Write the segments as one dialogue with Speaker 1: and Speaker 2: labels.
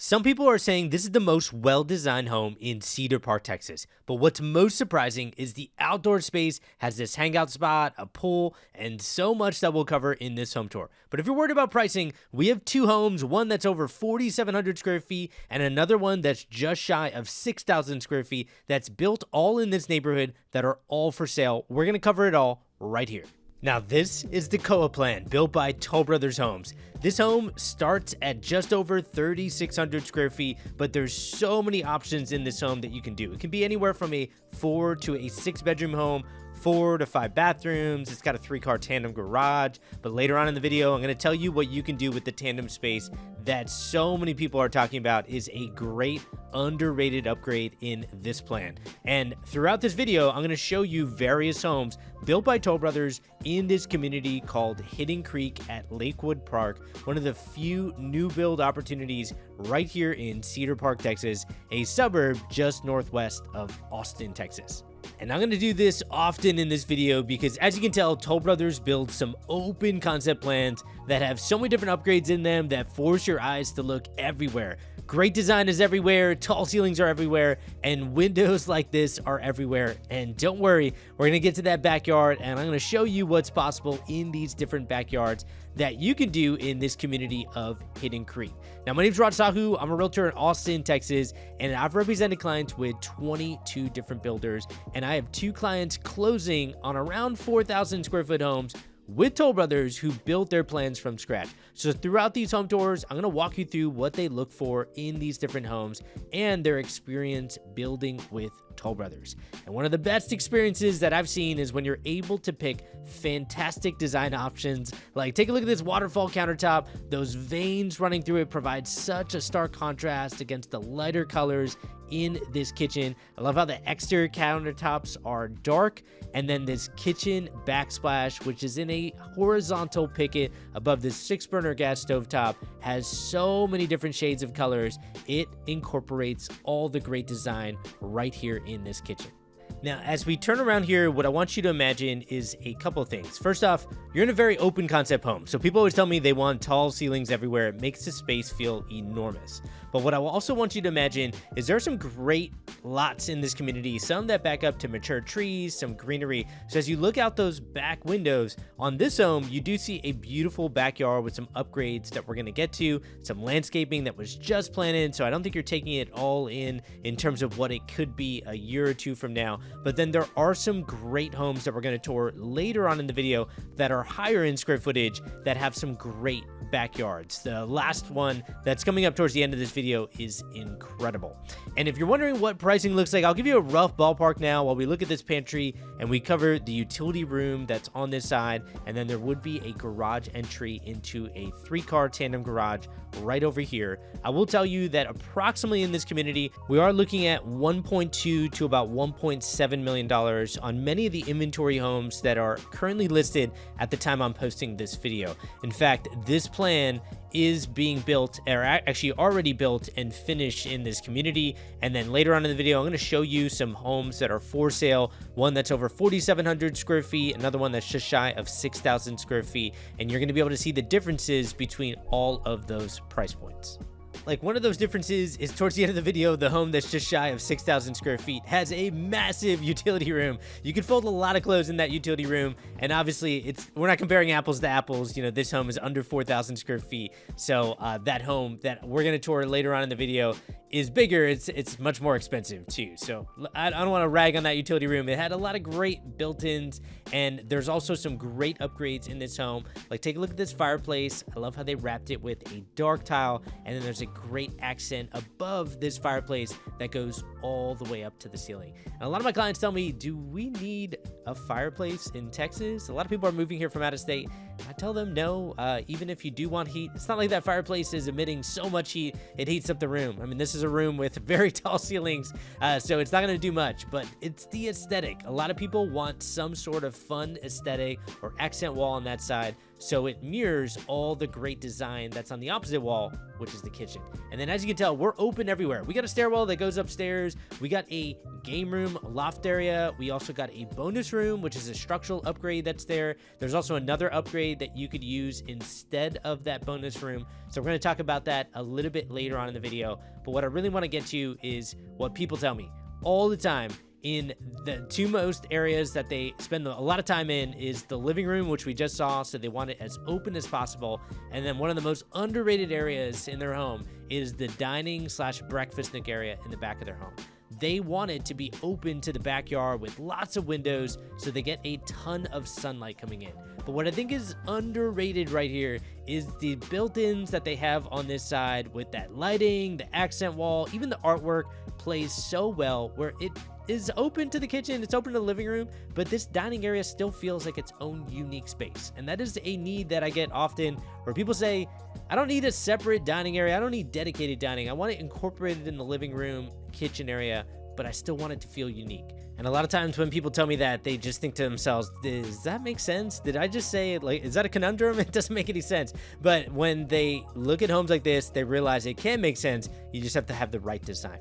Speaker 1: Some people are saying this is the most well-designed home in Cedar Park, Texas. But what's most surprising is the outdoor space has this hangout spot, a pool, and so much that we'll cover in this home tour. But if you're worried about pricing, we have two homes, one that's over 4,700 square feet and another one that's just shy of 6,000 square feet that's built all in this neighborhood that are all for sale. We're going to cover it all right here. Now, this is the Koa plan built by Toll Brothers Homes. This home starts at just over 3,600 square feet, but there's so many options in this home that you can do. It can be anywhere from a 4 to a 6-bedroom home, 4 to 5 bathrooms. It's got a 3-car tandem garage, but later on in the video, I'm going to tell you what you can do with the tandem space that so many people are talking about is a great underrated upgrade in this plan. And throughout this video, I'm going to show you various homes built by Toll Brothers in this community called Hidden Creek at Lakewood Park, one of the few new build opportunities right here in Cedar Park, Texas, a suburb just northwest of Austin, Texas. And I'm going to do this often in this video because, as you can tell, Toll Brothers builds some open concept plans that have so many different upgrades in them that force your eyes to look everywhere. Great design is everywhere, tall ceilings are everywhere, and windows like this are everywhere. And don't worry, we're going to get to that backyard, and I'm going to show you what's possible in these different backyards that you can do in this community of Hidden Creek. Now, my name is Rod Sahu. I'm a realtor in Austin, Texas, and I've represented clients with 22 different builders, and I have 2 clients closing on around 4,000 square foot homes with Toll Brothers who built their plans from scratch. So throughout these home tours, I'm going to walk you through what they look for in these different homes and their experience building with Toll Brothers. And one of the best experiences that I've seen is when you're able to pick fantastic design options. Like, take a look at this waterfall countertop. Those veins running through it provide such a stark contrast against the lighter colors in this kitchen. I love how the exterior countertops are dark, and then this kitchen backsplash, which is in a horizontal picket above this 6-burner gas stove top, has so many different shades of colors. It incorporates all the great design right here in this kitchen. Now, as we turn around here, what I want you to imagine is a couple of things. First off, you're in a very open concept home. So people always tell me they want tall ceilings everywhere. It makes the space feel enormous. But what I also want you to imagine is there are some great lots in this community, some that back up to mature trees, some greenery. So as you look out those back windows on this home, you do see a beautiful backyard with some upgrades that we're going to get to, some landscaping that was just planted. So I don't think you're taking it all in terms of what it could be a year or two from now. But then there are some great homes that we're going to tour later on in the video that are higher in square footage that have some great backyards. The last one that's coming up towards the end of this video is incredible. And if you're wondering what pricing looks like, I'll give you a rough ballpark now while we look at this pantry and we cover the utility room that's on this side, and then there would be a garage entry into a 3-car tandem garage right over here. I will tell you that approximately in this community, we are looking at $1.2 to about $1.7 million on many of the inventory homes that are currently listed at the time I'm posting this video. In fact, this plan is being built, or actually already built and finished in this community. And then later on in the video, I'm going to show you some homes that are for sale. One that's over 4,700 square feet, another one that's just shy of 6,000 square feet. And you're going to be able to see the differences between all of those price points. Like, one of those differences is towards the end of the video, the home that's just shy of 6,000 square feet has a massive utility room. You can fold a lot of clothes in that utility room. And obviously, we're not comparing apples to apples. You know, this home is under 4,000 square feet. So that home that we're going to tour later on in the video is bigger. It's much more expensive too. So I don't want to rag on that utility room. It had a lot of great built-ins, and there's also some great upgrades in this home. Like, take a look at this fireplace. I love how they wrapped it with a dark tile, and then there's a great accent above this fireplace that goes all the way up to the ceiling. And a lot of my clients tell me, do we need a fireplace in Texas? A lot of people are moving here from out of state. I tell them no. Even if you do want heat, it's not like that fireplace is emitting so much heat it heats up the room. I mean, this is a room with very tall ceilings, so it's not going to do much, but it's the aesthetic. A lot of people want some sort of fun aesthetic or accent wall on that side. so it mirrors all the great design that's on the opposite wall, which is the kitchen. And then as you can tell, we're open everywhere. We got a stairwell that goes upstairs. We got a game room loft area. We also got a bonus room, which is a structural upgrade that's there. There's also another upgrade that you could use instead of that bonus room. So we're going to talk about that a little bit later on in the video. But what I really want to get to is what people tell me all the time. In the two most areas that they spend a lot of time in is the living room, which we just saw, so they want it as open as possible. And then one of the most underrated areas in their home is the dining / breakfast nook area in the back of their home. They want it to be open to the backyard with lots of windows so they get a ton of sunlight coming in. But what I think is underrated right here is the built-ins that they have on this side with that lighting, the accent wall, even the artwork plays so well where it is open to the kitchen, it's open to the living room, but this dining area still feels like its own unique space. And that is a need that I get often where people say, I don't need a separate dining area. I don't need dedicated dining. I want it incorporated in the living room, kitchen area, but I still want it to feel unique. And a lot of times when people tell me that, they just think to themselves, does that make sense? Did I just say it? Like, is that a conundrum? It doesn't make any sense. But when they look at homes like this, they realize it can make sense. You just have to have the right design.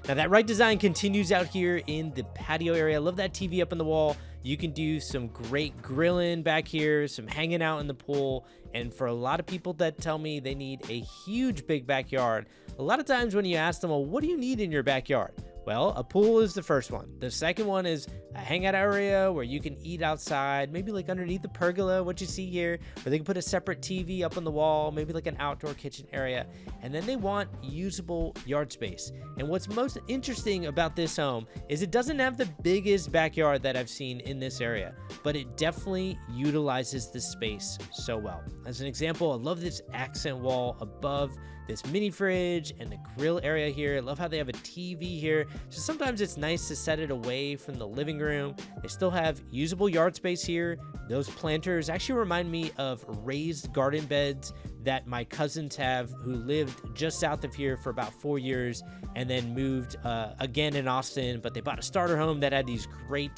Speaker 1: Now that right design continues out here in the patio area. I love that TV up on the wall. You can do some great grilling back here, some hanging out in the pool. And for a lot of people that tell me they need a huge big backyard, a lot of times when you ask them, well, what do you need in your backyard? Well, a pool is the first one. The second one is a hangout area where you can eat outside, maybe like underneath the pergola, what you see here, or they can put a separate TV up on the wall, maybe like an outdoor kitchen area. And then they want usable yard space. And what's most interesting about this home is it doesn't have the biggest backyard that I've seen in this area, but it definitely utilizes the space so well. As an example, I love this accent wall above this mini fridge and the grill area here. I love how they have a TV here. So sometimes it's nice to set it away from the living room. They still have usable yard space here. Those planters actually remind me of raised garden beds that my cousins have who lived just south of here for about 4 years and then moved again in Austin, but they bought a starter home that had these great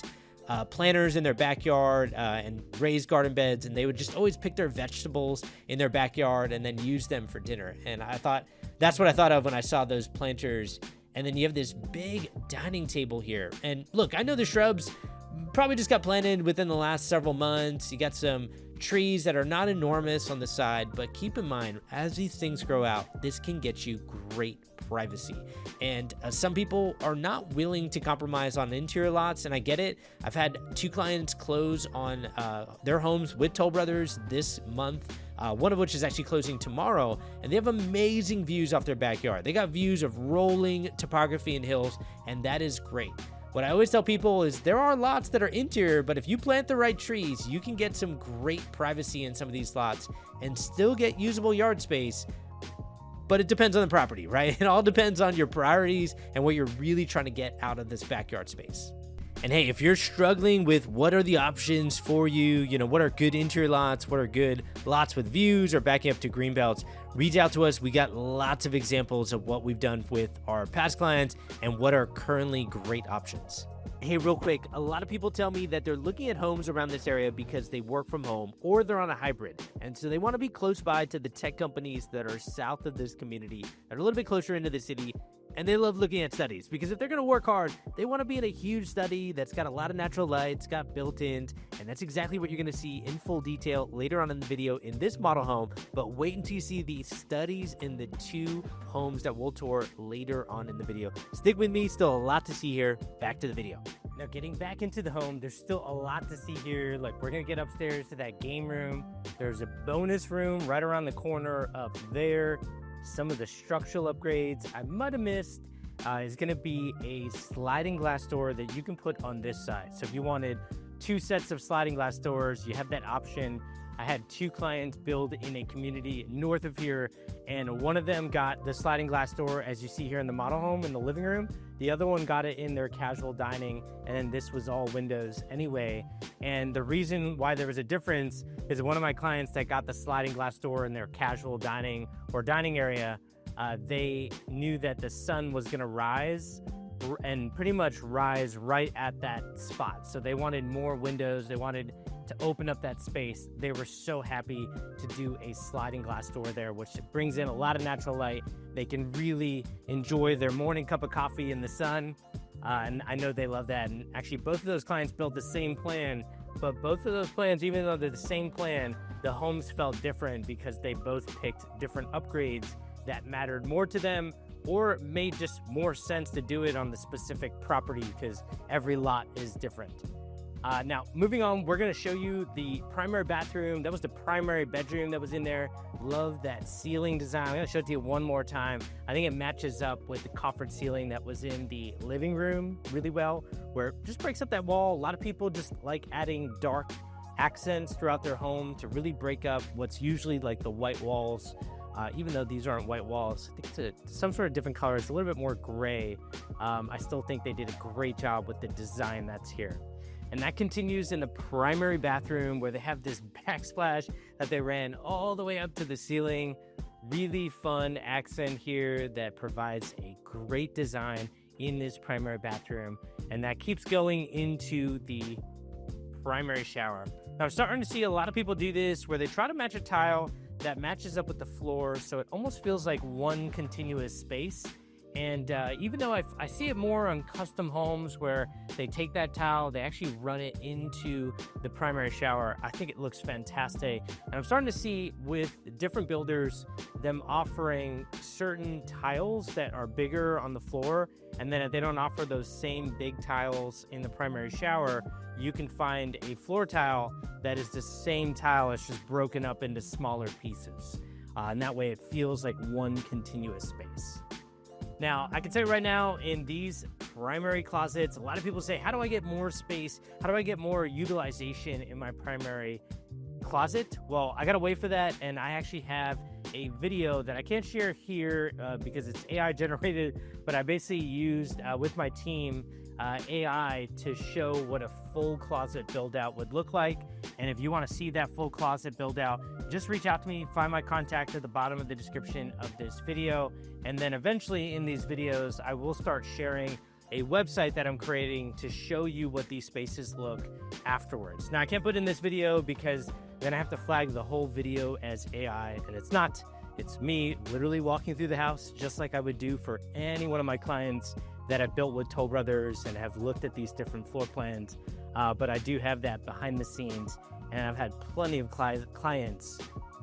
Speaker 1: planters in their backyard and raised garden beds, and they would just always pick their vegetables in their backyard and then use them for dinner. And I thought that's what I thought of when I saw those planters. And then you have this big dining table here. And look, I know the shrubs probably just got planted within the last several months. You got some trees that are not enormous on the side, but keep in mind, as these things grow out, this can get you great privacy. And some people are not willing to compromise on interior lots, and I get it. I've had 2 clients close on their homes with Toll Brothers this month, one of which is actually closing tomorrow, and they have amazing views off their backyard. They got views of rolling topography and hills, and that is great. What I always tell people is there are lots that are interior, but if you plant the right trees, you can get some great privacy in some of these lots and still get usable yard space. But it depends on the property, right? It all depends on your priorities and what you're really trying to get out of this backyard space. And hey, if you're struggling with what are the options for you, you know, what are good interior lots, what are good lots with views or backing up to green belts, reach out to us. We got lots of examples of what we've done with our past clients and what are currently great options. Hey, real quick, a lot of people tell me that they're looking at homes around this area because they work from home or they're on a hybrid. And so they want to be close by to the tech companies that are south of this community, that are a little bit closer into the city. And they love looking at studies because if they're going to work hard, they want to be in a huge study that's got a lot of natural light, it's got built-ins, and that's exactly what you're going to see in full detail later on in the video in this model home. But wait until you see the studies in the 2 homes that we'll tour later on in the video. Stick with me, still a lot to see here. Back to the video. Now, getting back into the home, there's still a lot to see here. Like, we're going to get upstairs to that game room. There's a bonus room right around the corner up there. Some of the structural upgrades I might have missed is going to be a sliding glass door that you can put on this side. So if you wanted 2 sets of sliding glass doors, you have that option. I had 2 clients build in a community north of here, and one of them got the sliding glass door as you see here in the model home in the living room. The other one got it in their casual dining, and this was all windows anyway. And the reason why there was a difference is one of my clients that got the sliding glass door in their casual dining or dining area, they knew that the sun was gonna rise
Speaker 2: and pretty much rise right at that spot. So they wanted more windows. They wanted to open up that space. They were so happy to do a sliding glass door there, which brings in a lot of natural light. They can really enjoy their morning cup of coffee in the sun. And I know they love that. And actually, both of those clients built the same plan, but both of those plans, even though they're the same plan, the homes felt different because they both picked different upgrades that mattered more to them, or made just more sense to do it on the specific property because every lot is different. Now, moving on, we're going to show you the primary bathroom. That was the primary bedroom that was in there. Love that ceiling design. I'm going to show it to you one more time. I think it matches up with the coffered ceiling that was in the living room really well, where it just breaks up that wall. A lot of people just like adding dark accents throughout their home to really break up what's usually like the white walls. Even though these aren't white walls, I think it's some sort of different color. It's a little bit more gray. I still think they did a great job with the design that's here. And that continues in the primary bathroom where they have this backsplash that they ran all the way up to the ceiling. Really fun accent here that provides a great design in this primary bathroom. And that keeps going into the primary shower. Now, I'm starting to see a lot of people do this where they try to match a tile that matches up with the floor, so it almost feels like one continuous space. And even though I see it more on custom homes where they take that tile, they actually run it into the primary shower, I think it looks fantastic. And I'm starting to see with different builders them offering certain tiles that are bigger on the floor, and then if they don't offer those same big tiles in the primary shower, you can find a floor tile that is the same tile, it's just broken up into smaller pieces. And that way it feels like one continuous space. Now, I can tell you right now, in these primary closets, a lot of people say, how do I get more space? How do I get more utilization in my primary closet? Well, I gotta wait for that, and I actually have a video that I can't share here because it's AI generated, but I basically used with my team AI to show what a full closet build out would look like. And if you want to see that full closet build out, just reach out to me, find my contact at the bottom of the description of this video. And then eventually in these videos, I will start sharing a website that I'm creating to show you what these spaces look afterwards. Now, I can't put in this video because then I have to flag the whole video as AI, and it's not. It's me literally walking through the house just like I would do for any one of my clients that I've built with Toll Brothers and have looked at these different floor plans. But I do have that behind the scenes, and I've had plenty of clients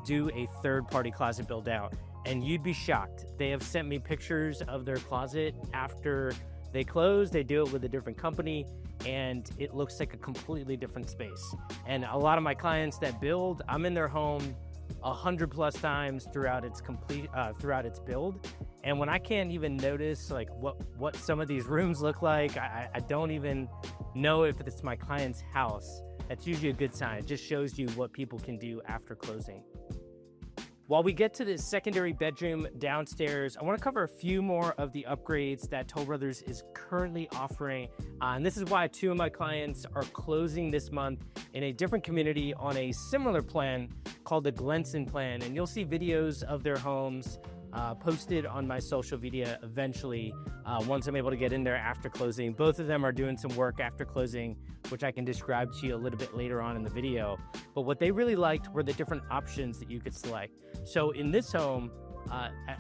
Speaker 2: do a third-party closet build out, and you'd be shocked. They have sent me pictures of their closet after they close. They do it with a different company, and it looks like a completely different space. And a lot of my clients that build, I'm in their home 100+ times throughout its build. And when I can't even notice like what some of these rooms look like, I don't even know if it's my client's house. That's usually a good sign. It just shows you what people can do after closing. While we get to the secondary bedroom downstairs, I want to cover a few more of the upgrades that Toll Brothers is currently offering. And this is why 2 of my clients are closing this month in a different community on a similar plan called the Glenson plan. And you'll see videos of their homes posted on my social media eventually once I'm able to get in there after closing. Both of them are doing some work after closing, which I can describe to you a little bit later on in the video. But what they really liked were the different options that you could select. So in this home,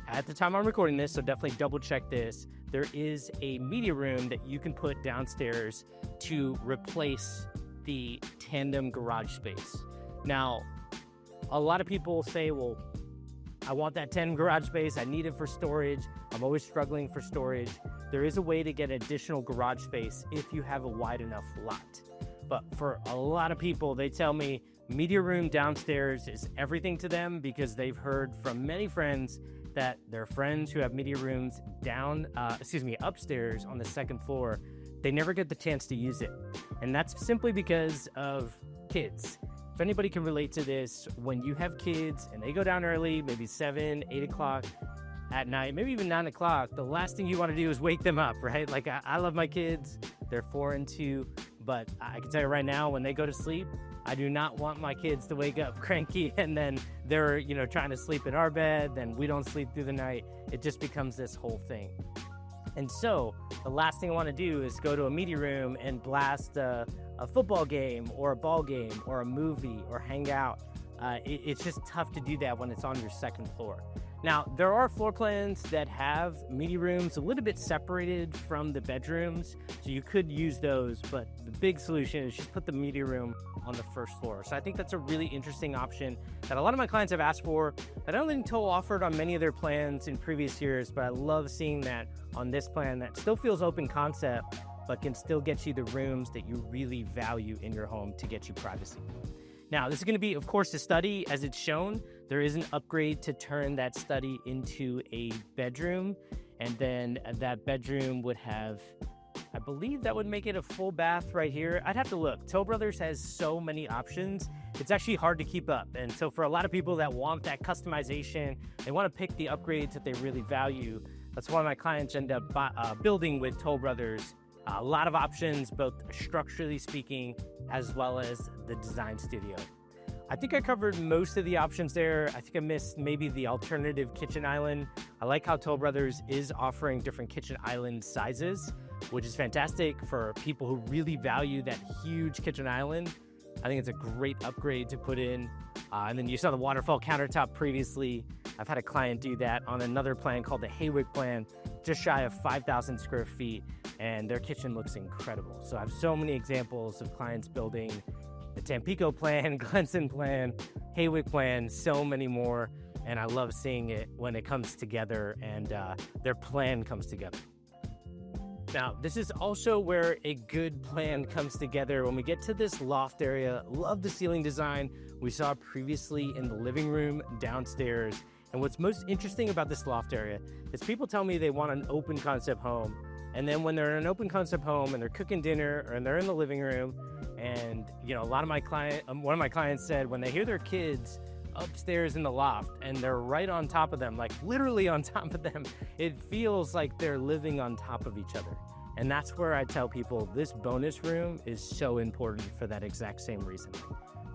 Speaker 2: at the time I'm recording this, so definitely double check this, there is a media room that you can put downstairs to replace the tandem garage space. Now, a lot of people say, well, I want that 10 garage space. I need it for storage. I'm always struggling for storage. There is a way to get additional garage space if you have a wide enough lot. But for a lot of people, they tell me media room downstairs is everything to them because they've heard from many friends that their friends who have media rooms upstairs on the second floor, they never get the chance to use it. And that's simply because of kids. If anybody can relate to this, when you have kids and they go down early, maybe 7, 8 o'clock at night, maybe even 9 o'clock, the last thing you want to do is wake them up, right? Like I love my kids, they're 4 and 2, but I can tell you right now, when they go to sleep, I do not want my kids to wake up cranky and then they're, trying to sleep in our bed, then we don't sleep through the night. It just becomes this whole thing. And so the last thing I want to do is go to a media room and blast a football game or a ball game or a movie or hang out. It's just tough to do that when it's on your second floor. Now, there are floor plans that have media rooms a little bit separated from the bedrooms, so you could use those, but the big solution is just put the media room on the first floor. So I think that's a really interesting option that a lot of my clients have asked for, that I don't think Toll offered on many of their plans in previous years, but I love seeing that on this plan that still feels open concept, but can still get you the rooms that you really value in your home to get you privacy. Now, this is going to be, of course, a study. As it's shown, there is an upgrade to turn that study into a bedroom. And then that bedroom would have, I believe that would make it a full bath right here. I'd have to look. Toll Brothers has so many options. It's actually hard to keep up. And so for a lot of people that want that customization, they want to pick the upgrades that they really value. That's why my clients end up building with Toll Brothers. A lot of options, both structurally speaking, as well as the design studio. I think I covered most of the options there. I think I missed maybe the alternative kitchen island. I like how Toll Brothers is offering different kitchen island sizes, which is fantastic for people who really value that huge kitchen island. I think it's a great upgrade to put in. And then you saw the waterfall countertop previously. I've had a client do that on another plan called the Haywick plan, just shy of 5,000 square feet, and their kitchen looks incredible. So I have so many examples of clients building the Tampico plan, Glenson plan, Haywick plan, so many more, and I love seeing it when it comes together and their plan comes together. Now, this is also where a good plan comes together. When we get to this loft area, love the ceiling design we saw previously in the living room downstairs. And what's most interesting about this loft area is people tell me they want an open concept home. And then when they're in an open concept home and they're cooking dinner or they're in the living room, and a lot of my one of my clients said when they hear their kids upstairs in the loft and they're right on top of them, like literally on top of them, it feels like they're living on top of each other. And that's where I tell people this bonus room is so important for that exact same reason.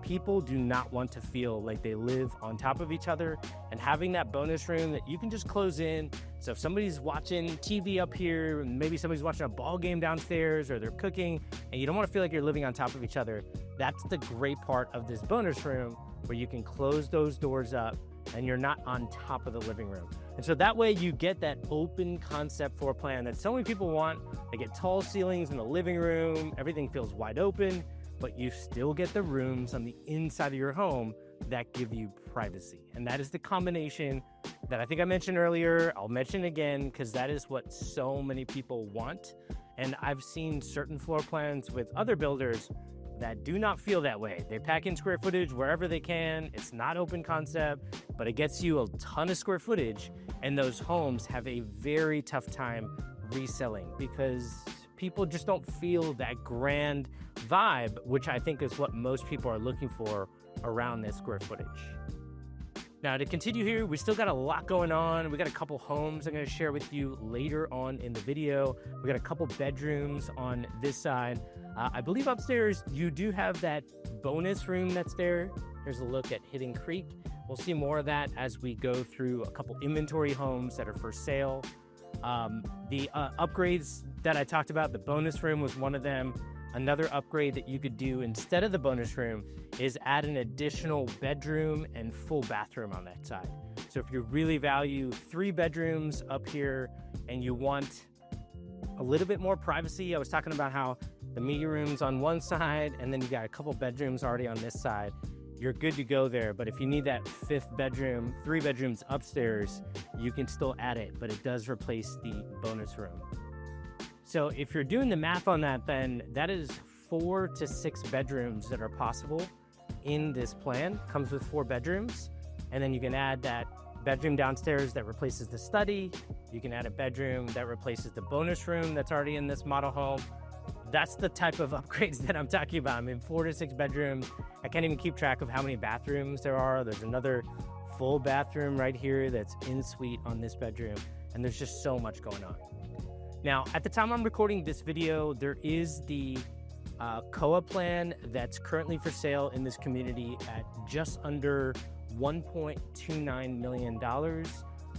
Speaker 2: People do not want to feel like they live on top of each other, and having that bonus room that you can just close in. So if somebody's watching TV up here, maybe somebody's watching a ball game downstairs, or they're cooking, and you don't want to feel like you're living on top of each other, that's the great part of this bonus room, where you can close those doors up and you're not on top of the living room. And so that way you get that open concept floor plan that so many people want. They get tall ceilings in the living room, everything feels wide open, but you still get the rooms on the inside of your home that give you privacy. And that is the combination that I think I mentioned earlier. I'll mention again because that is what so many people want. And I've seen certain floor plans with other builders that do not feel that way. They pack in square footage wherever they can. It's not open concept, but it gets you a ton of square footage. And those homes have a very tough time reselling because people just don't feel that grand vibe, which I think is what most people are looking for around this square footage. Now, to continue here, we still got a lot going on. We got a couple homes I'm going to share with you later on in the video. We got a couple bedrooms on this side. I believe upstairs you do have that bonus room that's there. Here's a look at Hidden Creek. We'll see more of that as we go through a couple inventory homes that are for sale. The upgrades that I talked about, the bonus room was one of them. Another upgrade that you could do instead of the bonus room is add an additional bedroom and full bathroom on that side. So if you really value 3 bedrooms up here and you want a little bit more privacy, I was talking about how the media room's on one side and then you got a couple bedrooms already on this side. You're good to go there. But if you need that 5th bedroom, 3 bedrooms upstairs, you can still add it, but it does replace the bonus room. So if you're doing the math on that, then that is 4 to 6 bedrooms that are possible in this plan. Comes with 4 bedrooms. And then you can add that bedroom downstairs that replaces the study. You can add a bedroom that replaces the bonus room that's already in this model home. That's the type of upgrades that I'm talking about. I mean, 4 to 6 bedrooms. I can't even keep track of how many bathrooms there are. There's another full bathroom right here that's in suite on this bedroom. And there's just so much going on. Now, at the time I'm recording this video, there is the COA plan that's currently for sale in this community at just under $1.29 million.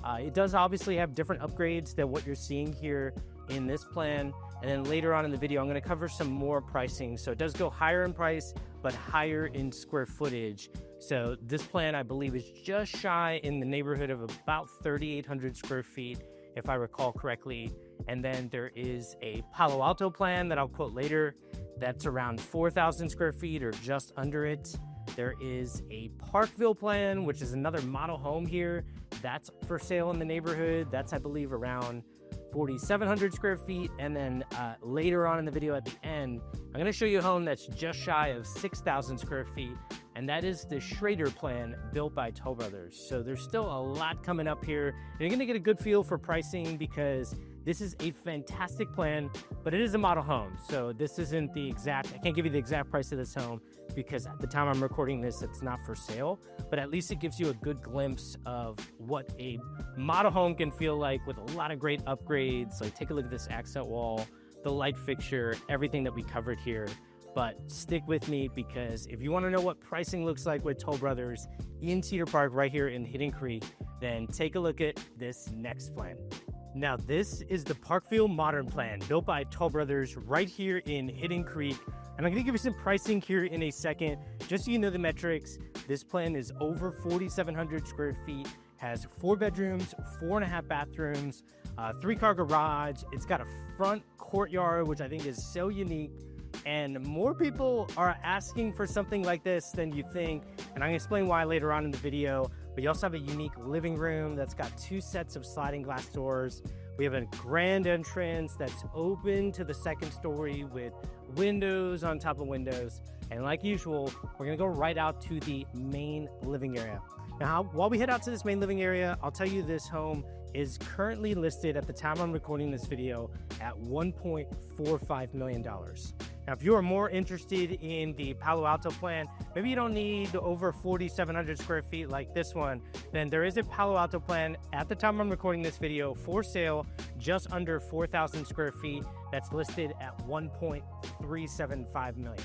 Speaker 2: It does obviously have different upgrades than what you're seeing here in this plan. And then later on in the video, I'm going to cover some more pricing. So it does go higher in price, but higher in square footage. So this plan, I believe, is just shy in the neighborhood of about 3,800 square feet, if I recall correctly. And then there is a Palo Alto plan that I'll quote later. That's around 4,000 square feet or just under it. There is a Parkville plan, which is another model home here. That's for sale in the neighborhood. That's, I believe, around 4,700 square feet. And then later on in the video at the end, I'm going to show you a home that's just shy of 6,000 square feet. And that is the Schrader plan built by Toll Brothers. So there's still a lot coming up here. And you're going to get a good feel for pricing because this is a fantastic plan, but it is a model home. So this isn't the exact, I can't give you the exact price of this home because at the time I'm recording this, it's not for sale, but at least it gives you a good glimpse of what a model home can feel like with a lot of great upgrades. Like take a look at this accent wall, the light fixture, everything that we covered here. But stick with me because if you want to know what pricing looks like with Toll Brothers in Cedar Park right here in Hidden Creek, then take a look at this next plan. Now, this is the Parkfield Modern Plan built by Toll Brothers right here in Hidden Creek. And I'm going to give you some pricing here in a second. Just so you know the metrics, this plan is over 4,700 square feet, has 4 bedrooms, 4.5 bathrooms, 3-car garage. It's got a front courtyard, which I think is so unique. And more people are asking for something like this than you think. And I'm going to explain why later on in the video. But you also have a unique living room that's got 2 sets of sliding glass doors. We have a grand entrance that's open to the second story with windows on top of windows. And like usual, we're going to go right out to the main living area. Now, while we head out to this main living area, I'll tell you this home is currently listed at the time I'm recording this video at $1.45 million. Now, if you are more interested in the Palo Alto plan, maybe you don't need over 4,700 square feet like this one, then there is a Palo Alto plan at the time I'm recording this video for sale, just under 4,000 square feet. That's listed at $1.375 million.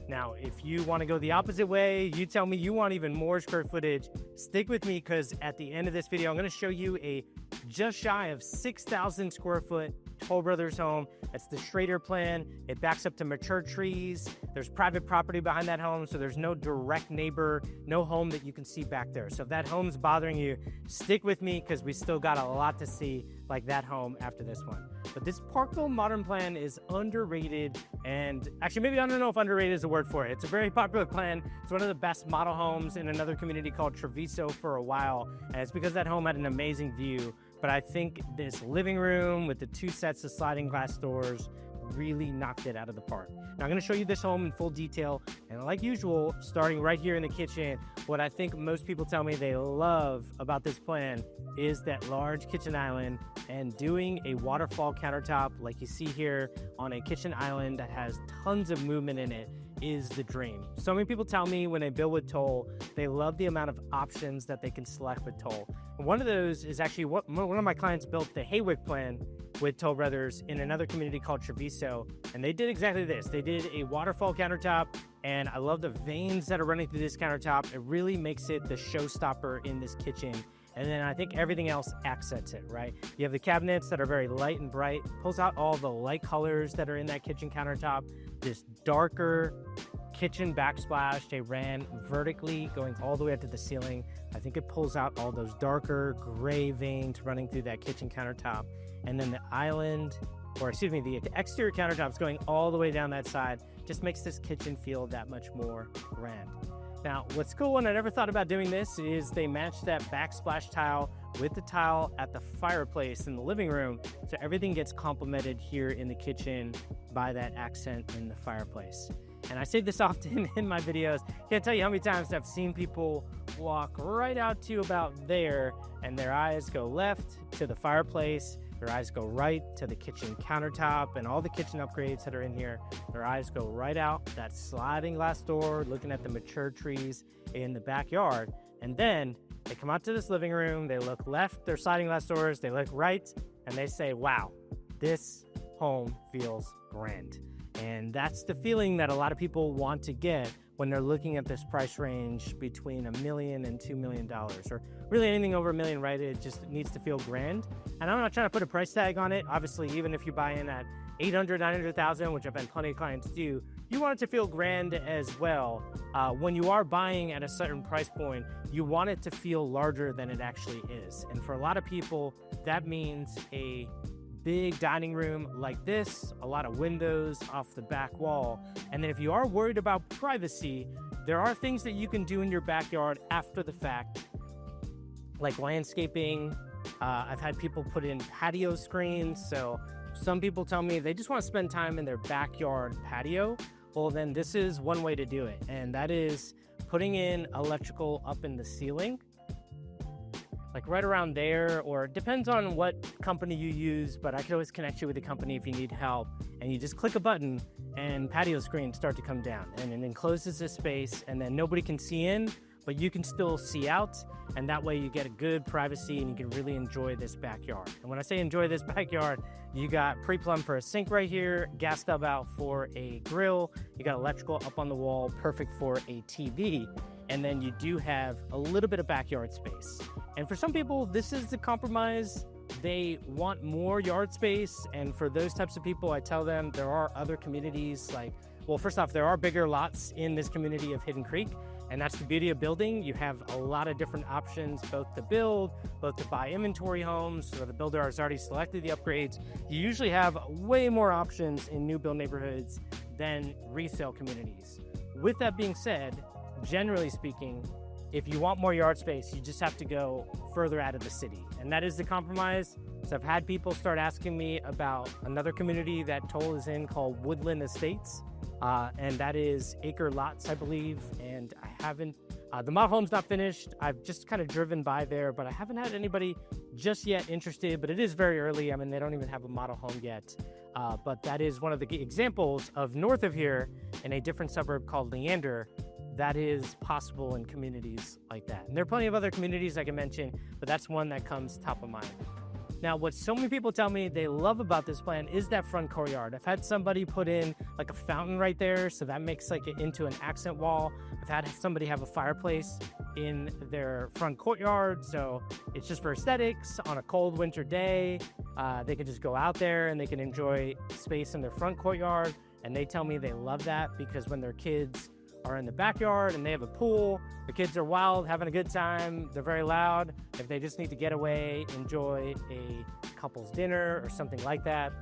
Speaker 2: Now, if you want to go the opposite way, you tell me you want even more square footage, stick with me because at the end of this video, I'm going to show you a just shy of 6,000 square foot Toll Brothers home. That's the Schrader plan. It backs up to mature trees. There's private property behind that home, so there's no direct neighbor, no home that you can see back there. So if that home's bothering you, stick with me because we still got a lot to see like that home after this one. But this Parkville Modern Plan is underrated, and actually maybe I don't know if underrated is a word for it. It's a very popular plan. It's one of the best model homes in another community called Treviso for a while, and it's because that home had an amazing view. But I think this living room with the 2 sets of sliding glass doors really knocked it out of the park. Now I'm going to show you this home in full detail, and like usual, starting right here in the kitchen, what I think most people tell me they love about this plan is that large kitchen island, and doing a waterfall countertop like you see here on a kitchen island that has tons of movement in it is the dream. So many people tell me when they build with Toll, they love the amount of options that they can select with Toll. And one of those is actually what one of my clients built the Haywick plan with Toll Brothers in another community called Treviso. And they did exactly this. They did a waterfall countertop, and I love the veins that are running through this countertop. It really makes it the showstopper in this kitchen. And then I think everything else accents it, right? You have the cabinets that are very light and bright, pulls out all the light colors that are in that kitchen countertop. This darker kitchen backsplash, they ran vertically going all the way up to the ceiling. I think it pulls out all those darker gray veins running through that kitchen countertop. And then the island, or excuse me, the exterior countertops going all the way down that side just makes this kitchen feel that much more grand. Now, what's cool, and I never thought about doing this, is they matched that backsplash tile with the tile at the fireplace in the living room, so everything gets complemented here in the kitchen by that accent in the fireplace. And I say this often in my videos. Can't tell you how many times I've seen people walk right out to about there, and their eyes go left to the fireplace, their eyes go right to the kitchen countertop and all the kitchen upgrades that are in here. Their eyes go right out that sliding glass door, looking at the mature trees in the backyard. And then they come out to this living room, they look left, their sliding glass doors, they look right, and they say, wow, this home feels grand. And that's the feeling that a lot of people want to get when they're looking at this price range between $1 million and $2 million, or really anything over $1 million, right? It just needs to feel grand. And I'm not trying to put a price tag on it. Obviously, even if you buy in at 800, 900,000, which I've had plenty of clients do, you want it to feel grand as well. When you are buying at a certain price point, you want it to feel larger than it actually is. And for a lot of people, that means a big dining room like this, a lot of windows off the back wall. And then if you are worried about privacy, there are things that you can do in your backyard after the fact, like landscaping. I've had people put in patio screens. So some people tell me they just want to spend time in their backyard patio. Well, then this is one way to do it. And that is putting in electrical up in the ceiling, like right around there, or it depends on what company you use, but I can always connect you with a company if you need help. And you just click a button and patio screens start to come down, and it encloses this space, and then nobody can see in, but you can still see out. And that way you get a good privacy and you can really enjoy this backyard. And when I say enjoy this backyard, you got pre-plumbed for a sink right here, gas stub out for a grill, you got electrical up on the wall, perfect for a TV. And then you do have a little bit of backyard space. And for some people, this is the compromise. They want more yard space. And for those types of people, I tell them there are other communities like, well, first off, there are bigger lots in this community of Hidden Creek. And that's the beauty of building. You have a lot of different options, both to build, both to buy inventory homes. So the builder has already selected the upgrades. You usually have way more options in new build neighborhoods than resale communities. With that being said, generally speaking, if you want more yard space, you just have to go further out of the city. And that is the compromise. So I've had people start asking me about another community that Toll is in called Woodland Estates. And that is acre lots, I believe. And I haven't, the model home's not finished. I've just kind of driven by there, but I haven't had anybody just yet interested, but it is very early. I mean, they don't even have a model home yet. But that is one of the examples of north of here in a different suburb called Leander. That is possible in communities like that. And there are plenty of other communities I can mention, but that's one that comes top of mind. Now, what so many people tell me they love about this plan is that front courtyard. I've had somebody put in like a fountain right there, so that makes like it into an accent wall. I've had somebody have a fireplace in their front courtyard, so it's just for aesthetics. On a cold winter day, they can just go out there and they can enjoy space in their front courtyard. And they tell me they love that because when their kids are in the backyard and they have a pool, the kids are wild, having a good time, they're very loud. If they just need to get away, enjoy a couple's dinner or something like that,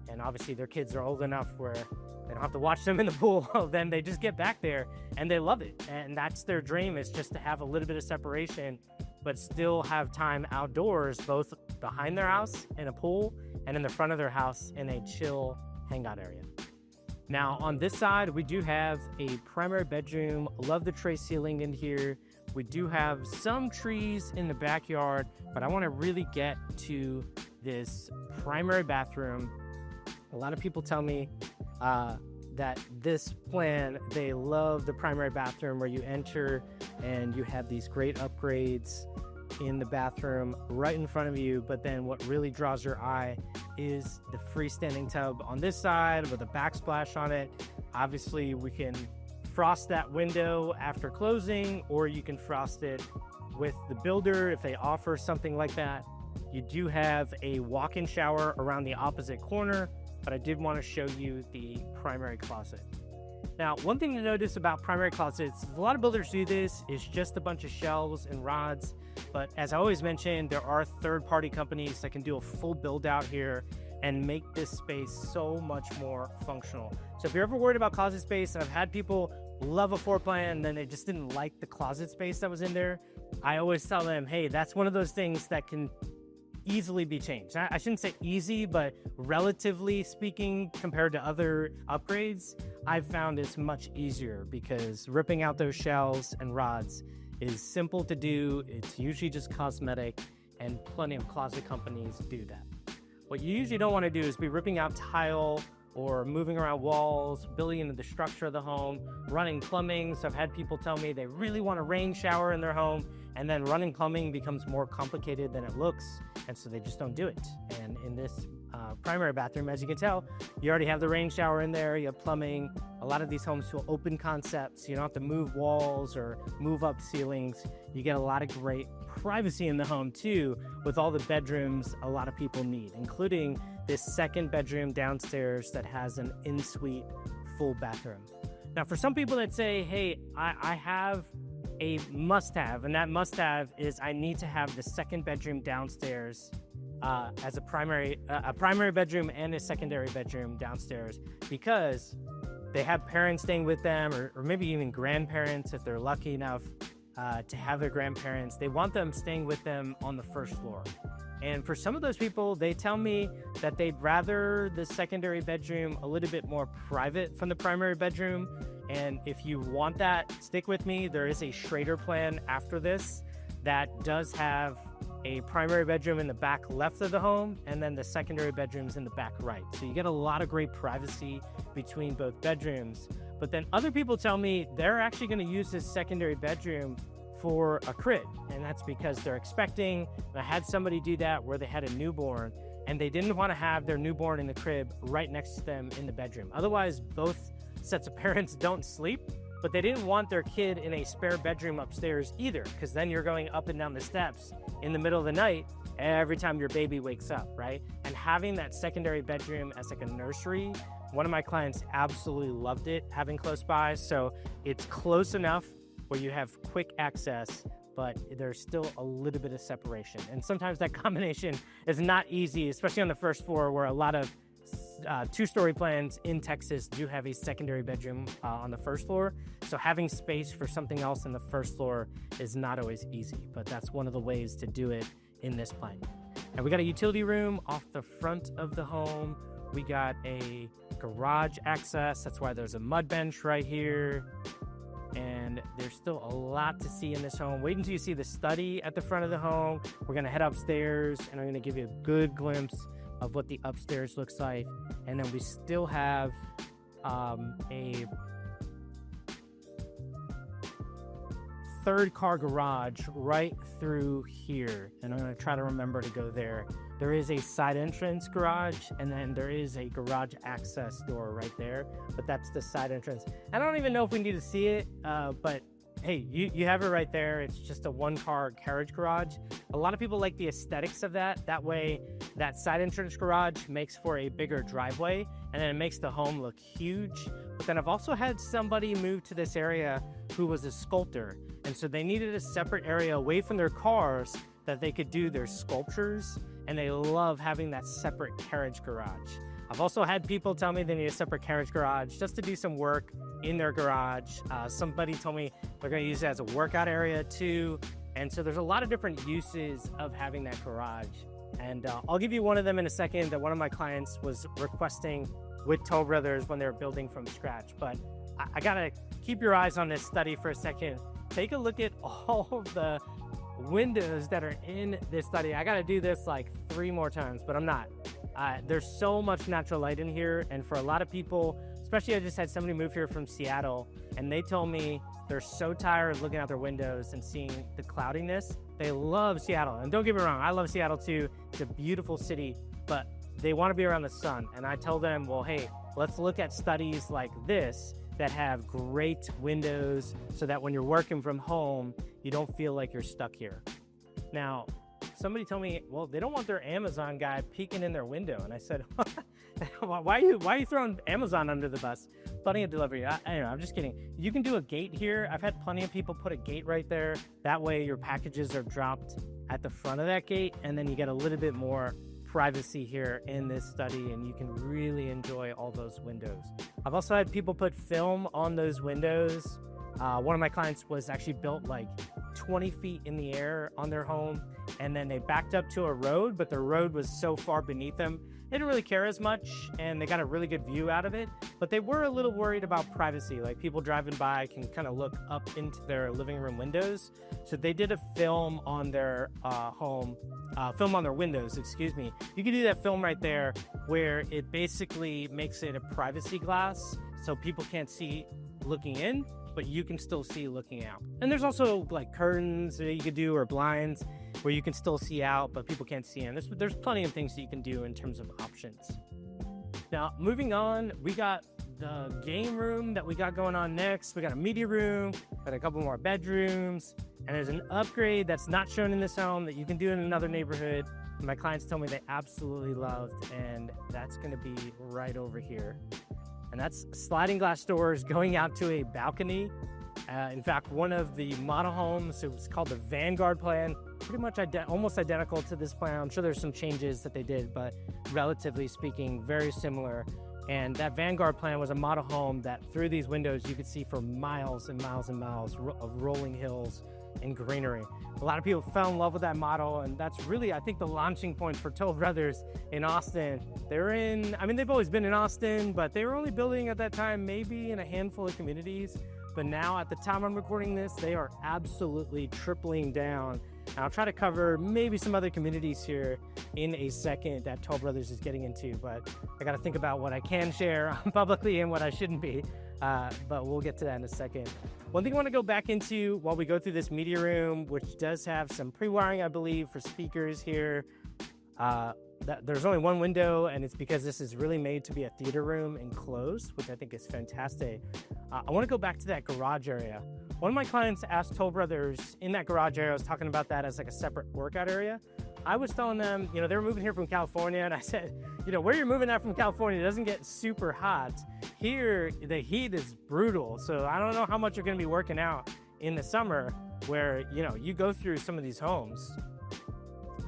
Speaker 2: and obviously their kids are old enough where they don't have to watch them in the pool, then they just get back there and they love it. And that's their dream, is just to have a little bit of separation, but still have time outdoors, both behind their house in a pool and in the front of their house in a chill hangout area. Now, on this side, we do have a primary bedroom. Love the tray ceiling in here. We do have some trees in the backyard, but I want to really get to this primary bathroom. A lot of people tell me that this plan, they love the primary bathroom where you enter and you have these great upgrades in the bathroom right in front of you. But then what really draws your eye is the freestanding tub on this side with a backsplash on it. Obviously, we can frost that window after closing, or you can frost it with the builder if they offer something like that. You do have a walk-in shower around the opposite corner, but I did want to show you the primary closet. Now, one thing to notice about primary closets, a lot of builders do this, is just a bunch of shelves and rods. But as I always mention, there are third-party companies that can do a full build out here and make this space so much more functional. So if you're ever worried about closet space, and I've had people love a floor plan and then they just didn't like the closet space that was in there, I always tell them, hey, that's one of those things that can easily be changed. I shouldn't say easy, but relatively speaking, compared to other upgrades, I've found it's much easier because ripping out those shelves and rods is simple to do. It's usually just cosmetic, and plenty of closet companies do that. What you usually don't want to do is be ripping out tile or moving around walls, building into the structure of the home, running plumbing. So I've had people tell me they really want a rain shower in their home, and then running plumbing becomes more complicated than it looks, and so they just don't do it. And in this primary bathroom, as you can tell, you already have the rain shower in there, you have plumbing, a lot of these homes feel open concepts. You don't have to move walls or move up ceilings. You get a lot of great privacy in the home too, with all the bedrooms a lot of people need, including this second bedroom downstairs that has an in-suite full bathroom. Now, for some people that say, hey, I have a must-have, and that must-have is I need to have the second bedroom downstairs as a primary bedroom and a secondary bedroom downstairs, because they have parents staying with them, or maybe even grandparents if they're lucky enough to have their grandparents. They want them staying with them on the first floor. And for some of those people, they tell me that they'd rather the secondary bedroom a little bit more private from the primary bedroom. And if you want that, stick with me. There is a Schrader plan after this that does have a primary bedroom in the back left of the home, and then the secondary bedrooms in the back right. So you get a lot of great privacy between both bedrooms. But then other people tell me they're actually going to use this secondary bedroom for a crib, and that's because they're expecting. I had somebody do that where they had a newborn, and they didn't want to have their newborn in the crib right next to them in the bedroom. Otherwise, both sets of parents don't sleep, but they didn't want their kid in a spare bedroom upstairs either, because then you're going up and down the steps in the middle of the night every time your baby wakes up, right? And having that secondary bedroom as like a nursery, one of my clients absolutely loved it, having close by. So it's close enough where you have quick access, but there's still a little bit of separation. And sometimes that combination is not easy, especially on the first floor, where a lot of two-story plans in Texas do have a secondary bedroom on the first floor. So having space for something else in the first floor is not always easy, but that's one of the ways to do it in this plan. And we got a utility room off the front of the home. We got a garage access. That's why there's a mud bench right here. And there's still a lot to see in this home. Wait until you see the study at the front of the home. We're gonna head upstairs and I'm gonna give you a good glimpse of what the upstairs looks like. And then we still have a third car garage right through here. And I'm gonna try to remember to go there. There is a side entrance garage, and then there is a garage access door right there, but that's the side entrance. I don't even know if we need to see it, but hey, you have it right there. It's just a one-car carriage garage. A lot of people like the aesthetics of that. That way, that side entrance garage makes for a bigger driveway, and then it makes the home look huge. But then I've also had somebody move to this area who was a sculptor, and so they needed a separate area away from their cars that they could do their sculptures, and they love having that separate carriage garage. I've also had people tell me they need a separate carriage garage just to do some work in their garage. Somebody told me they're going to use it as a workout area too. And so there's a lot of different uses of having that garage. And I'll give you one of them in a second that one of my clients was requesting with Toll Brothers when they were building from scratch. But I got to keep your eyes on this study for a second. Take a look at all of the windows that are in this study. I got to do this like 3 more times, but I'm not. There's so much natural light in here, and for a lot of people, especially I just had somebody move here from Seattle, and they told me they're so tired of looking out their windows and seeing the cloudiness. They love Seattle, and don't get me wrong, I love Seattle too. It's a beautiful city, but they want to be around the sun. And I tell them, well, hey, let's look at studies like this that have great windows so that when you're working from home, you don't feel like you're stuck here. Now, somebody told me, well, they don't want their Amazon guy peeking in their window. And I said, why are you throwing Amazon under the bus? Plenty of delivery. Anyway, I'm just kidding. You can do a gate here. I've had plenty of people put a gate right there. That way your packages are dropped at the front of that gate, and then you get a little bit more privacy here in this study, and you can really enjoy all those windows. I've also had people put film on those windows. One of my clients was actually built like 20 feet in the air on their home, and then they backed up to a road, but the road was so far beneath them, they didn't really care as much, and they got a really good view out of it, but they were a little worried about privacy. Like, people driving by can kind of look up into their living room windows. So they did a film on their film on their windows, excuse me. You can do that film right there where it basically makes it a privacy glass, so people can't see looking in, but you can still see looking out. And there's also like curtains that you could do, or blinds where you can still see out, but people can't see in. There's plenty of things that you can do in terms of options. Now, moving on, we got the game room that we got going on next. We got a media room, got a couple more bedrooms, and there's an upgrade that's not shown in this home that you can do in another neighborhood. My clients told me they absolutely loved, and that's going to be right over here. And that's sliding glass doors going out to a balcony. In fact, one of the model homes, it was called the Vanguard plan, pretty much almost identical to this plan. I'm sure there's some changes that they did, but relatively speaking, very similar. And that Vanguard plan was a model home that through these windows, you could see for miles and miles and miles of rolling hills and greenery. A lot of people fell in love with that model, and that's really, I think, the launching point for Toll Brothers in Austin. They've always been in Austin, but they were only building at that time maybe in a handful of communities. But now, at the time I'm recording this, they are absolutely tripling down. And I'll try to cover maybe some other communities here in a second that Toll Brothers is getting into, but I got to think about what I can share publicly and what I shouldn't be. But we'll get to that in a second. One thing I want to go back into while we go through this media room, which does have some pre-wiring, I believe, for speakers here. There's only one window, and it's because this is really made to be a theater room enclosed, which I think is fantastic. I want to go back to that garage area. One of my clients asked Toll Brothers in that garage area, I was talking about that as like a separate workout area. I was telling them, they were moving here from California, and I said, where you're moving at from California, it doesn't get super hot. Here, the heat is brutal, so I don't know how much you're going to be working out in the summer where, you go through some of these homes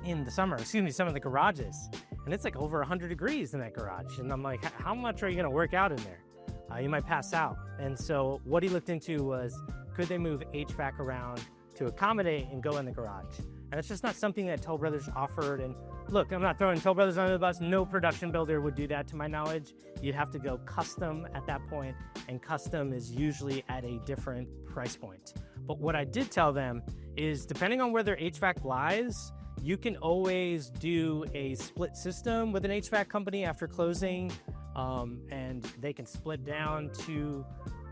Speaker 2: in the summer, some of the garages, and it's like over 100 degrees in that garage. And I'm like, how much are you going to work out in there? You might pass out. And so what he looked into was, could they move HVAC around to accommodate and go in the garage? And it's just not something that Toll Brothers offered. And look, I'm not throwing Toll Brothers under the bus. No production builder would do that, to my knowledge. You'd have to go custom at that point, and custom is usually at a different price point. But what I did tell them is, depending on where their HVAC lies, you can always do a split system with an HVAC company after closing, and they can split down to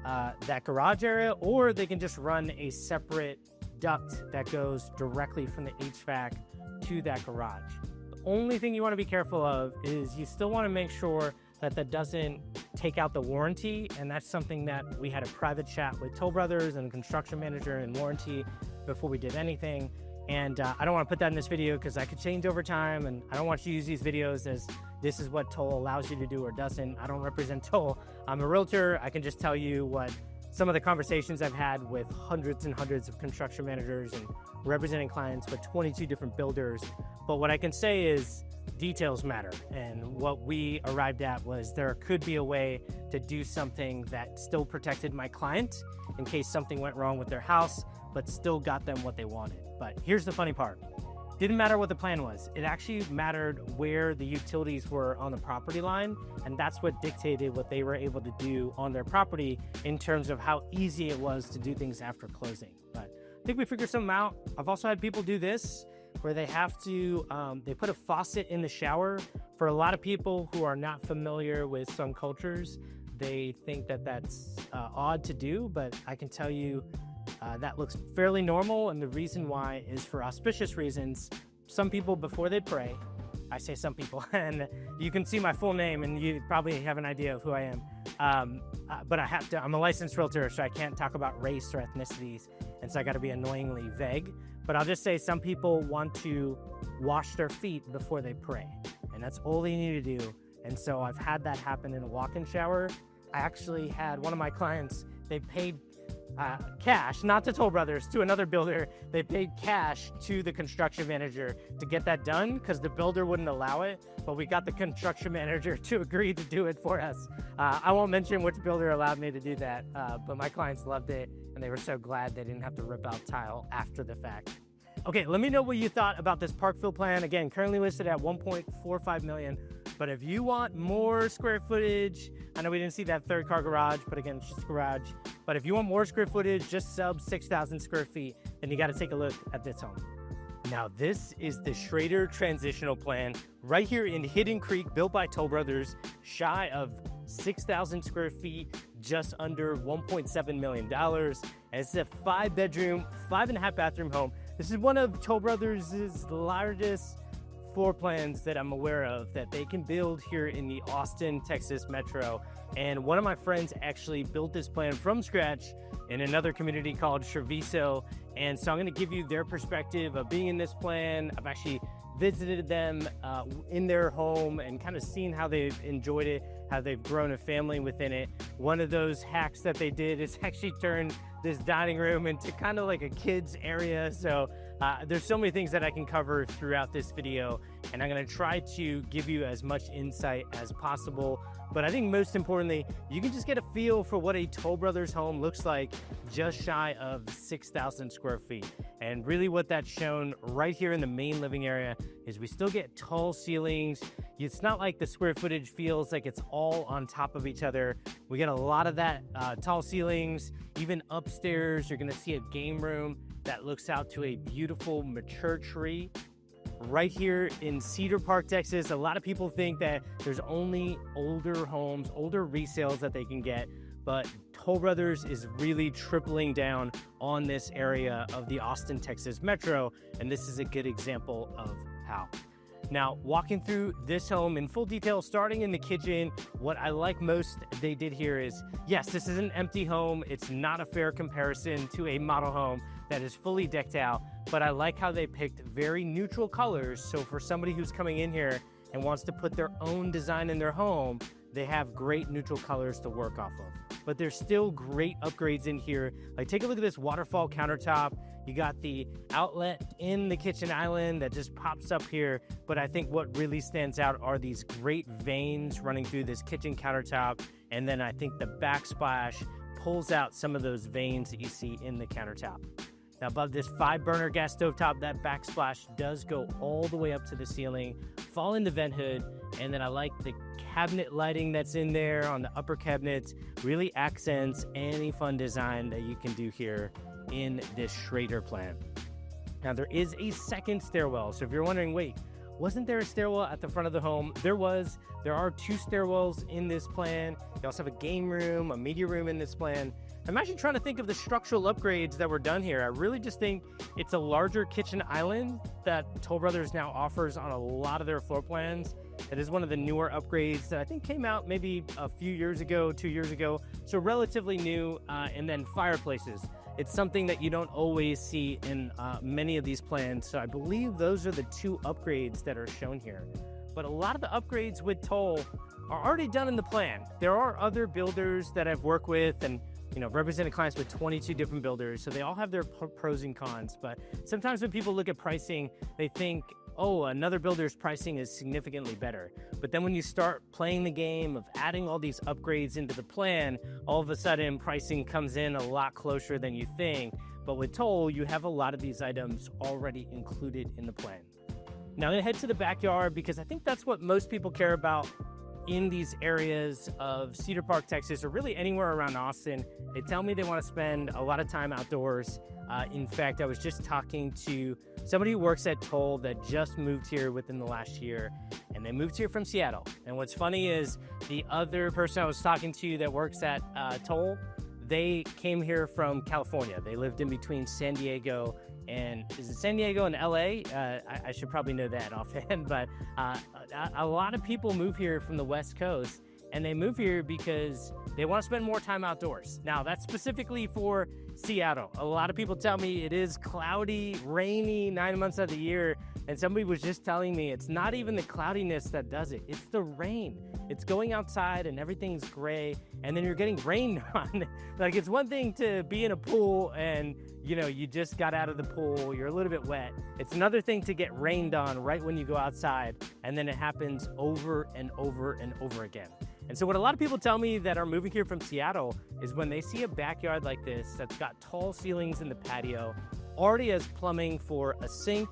Speaker 2: that garage area, or they can just run a separate duct that goes directly from the HVAC to that garage. The only thing you want to be careful of is you still want to make sure that doesn't take out the warranty, and that's something that we had a private chat with Toll Brothers and construction manager and warranty before we did anything. And I don't want to put that in this video because I could change over time, and I don't want you to use these videos as this is what Toll allows you to do or doesn't. I don't represent Toll. I'm a realtor. I can just tell you what some of the conversations I've had with hundreds and hundreds of construction managers and representing clients with 22 different builders. But what I can say is details matter. And what we arrived at was there could be a way to do something that still protected my client in case something went wrong with their house, but still got them what they wanted. But here's the funny part. Didn't matter what the plan was. It actually mattered where the utilities were on the property line, and that's what dictated what they were able to do on their property in terms of how easy it was to do things after closing. But I think we figured something out. I've also had people do this where they have to, they put a faucet in the shower. For a lot of people who are not familiar with some cultures, they think that that's odd to do, but I can tell you that looks fairly normal, and the reason why is for auspicious reasons. Some people, before they pray, I say some people, and you can see my full name, and you probably have an idea of who I am. But I'm a licensed realtor, so I can't talk about race or ethnicities, and so I got to be annoyingly vague. But I'll just say some people want to wash their feet before they pray, and that's all they need to do. And so I've had that happen in a walk-in shower. I actually had one of my clients, they paid cash, not to Toll Brothers, to another builder. They paid cash to the construction manager to get that done because the builder wouldn't allow it, but we got the construction manager to agree to do it for us. I won't mention which builder allowed me to do that, but my clients loved it, and they were so glad they didn't have to rip out tile after the fact. Okay, let me know what you thought about this Parkfield plan. Again, currently listed at $1.45 million. But if you want more square footage, I know we didn't see that third car garage, but again, it's just a garage. But if you want more square footage, just sub 6,000 square feet, then you got to take a look at this home. Now, this is the Schrader transitional plan right here in Hidden Creek, built by Toll Brothers, shy of 6,000 square feet, just under $1.7 million. And it's a 5-bedroom, 5.5 bathroom home. This is one of Toll Brothers' largest floor plans that I'm aware of that they can build here in the Austin, Texas metro. And one of my friends actually built this plan from scratch in another community called Treviso. And so I'm going to give you their perspective of being in this plan. I've actually visited them in their home and kind of seen how they've enjoyed it, how they've grown a family within it. One of those hacks that they did is actually turn this dining room into kind of like a kids area. So there's so many things that I can cover throughout this video, and I'm going to try to give you as much insight as possible. But I think most importantly, you can just get a feel for what a Toll Brothers home looks like just shy of 6,000 square feet. And really what that's shown right here in the main living area is we still get tall ceilings. It's not like the square footage feels like it's all on top of each other. We get a lot of that tall ceilings. Even upstairs, you're gonna see a game room that looks out to a beautiful mature tree. Right here in Cedar Park, Texas, a lot of people think that there's only older homes, older resales that they can get, but Toll Brothers is really tripling down on this area of the Austin, Texas metro, and this is a good example of how. Now, walking through this home in full detail, starting in the kitchen, what I like most they did here is, yes, this is an empty home. It's not a fair comparison to a model home that is fully decked out, but I like how they picked very neutral colors. So for somebody who's coming in here and wants to put their own design in their home, they have great neutral colors to work off of. But there's still great upgrades in here. Like, take a look at this waterfall countertop. You got the outlet in the kitchen island that just pops up here. But I think what really stands out are these great veins running through this kitchen countertop. And then I think the backsplash pulls out some of those veins that you see in the countertop. Now, above this 5-burner gas stovetop, that backsplash does go all the way up to the ceiling, fall in the vent hood, and then I like the cabinet lighting that's in there on the upper cabinets. Really accents any fun design that you can do here in this Schrader plan. Now, there is a second stairwell, so if you're wondering, wait, wasn't there a stairwell at the front of the home? There was. There are 2 stairwells in this plan. You also have a game room, a media room in this plan. I'm actually trying to think of the structural upgrades that were done here. I really just think it's a larger kitchen island that Toll Brothers now offers on a lot of their floor plans. It is one of the newer upgrades that I think came out maybe a few years ago, 2 years ago, so relatively new. And then fireplaces. It's something that you don't always see in many of these plans. So I believe those are the 2 upgrades that are shown here. But a lot of the upgrades with Toll are already done in the plan. There are other builders that I've worked with, and I've represented clients with 22 different builders, so they all have their pros and cons. But sometimes when people look at pricing, they think, oh, another builder's pricing is significantly better. But then when you start playing the game of adding all these upgrades into the plan, all of a sudden pricing comes in a lot closer than you think. But with Toll, you have a lot of these items already included in the plan. Now I'm gonna head to the backyard because I think that's what most people care about in these areas of Cedar Park, Texas, or really anywhere around Austin. They tell me they want to spend a lot of time outdoors. In fact, I was just talking to somebody who works at Toll that just moved here within the last year, and they moved here from Seattle. And what's funny is the other person I was talking to that works at Toll, they came here from California. They lived in between San Diego and is it San Diego and LA? I should probably know that offhand, but a lot of people move here from the West Coast, and they move here because they want to spend more time outdoors. Now, that's specifically for Seattle. A lot of people tell me it is cloudy, rainy 9 months of the year, and somebody was just telling me it's not even the cloudiness that does it, it's the rain. It's going outside and everything's gray, and then you're getting rained on. Like, it's one thing to be in a pool and you just got out of the pool, you're a little bit wet. It's another thing to get rained on right when you go outside, and then it happens over and over and over again. And so what a lot of people tell me that are moving here from Seattle is when they see a backyard like this that's got tall ceilings in the patio, already has plumbing for a sink,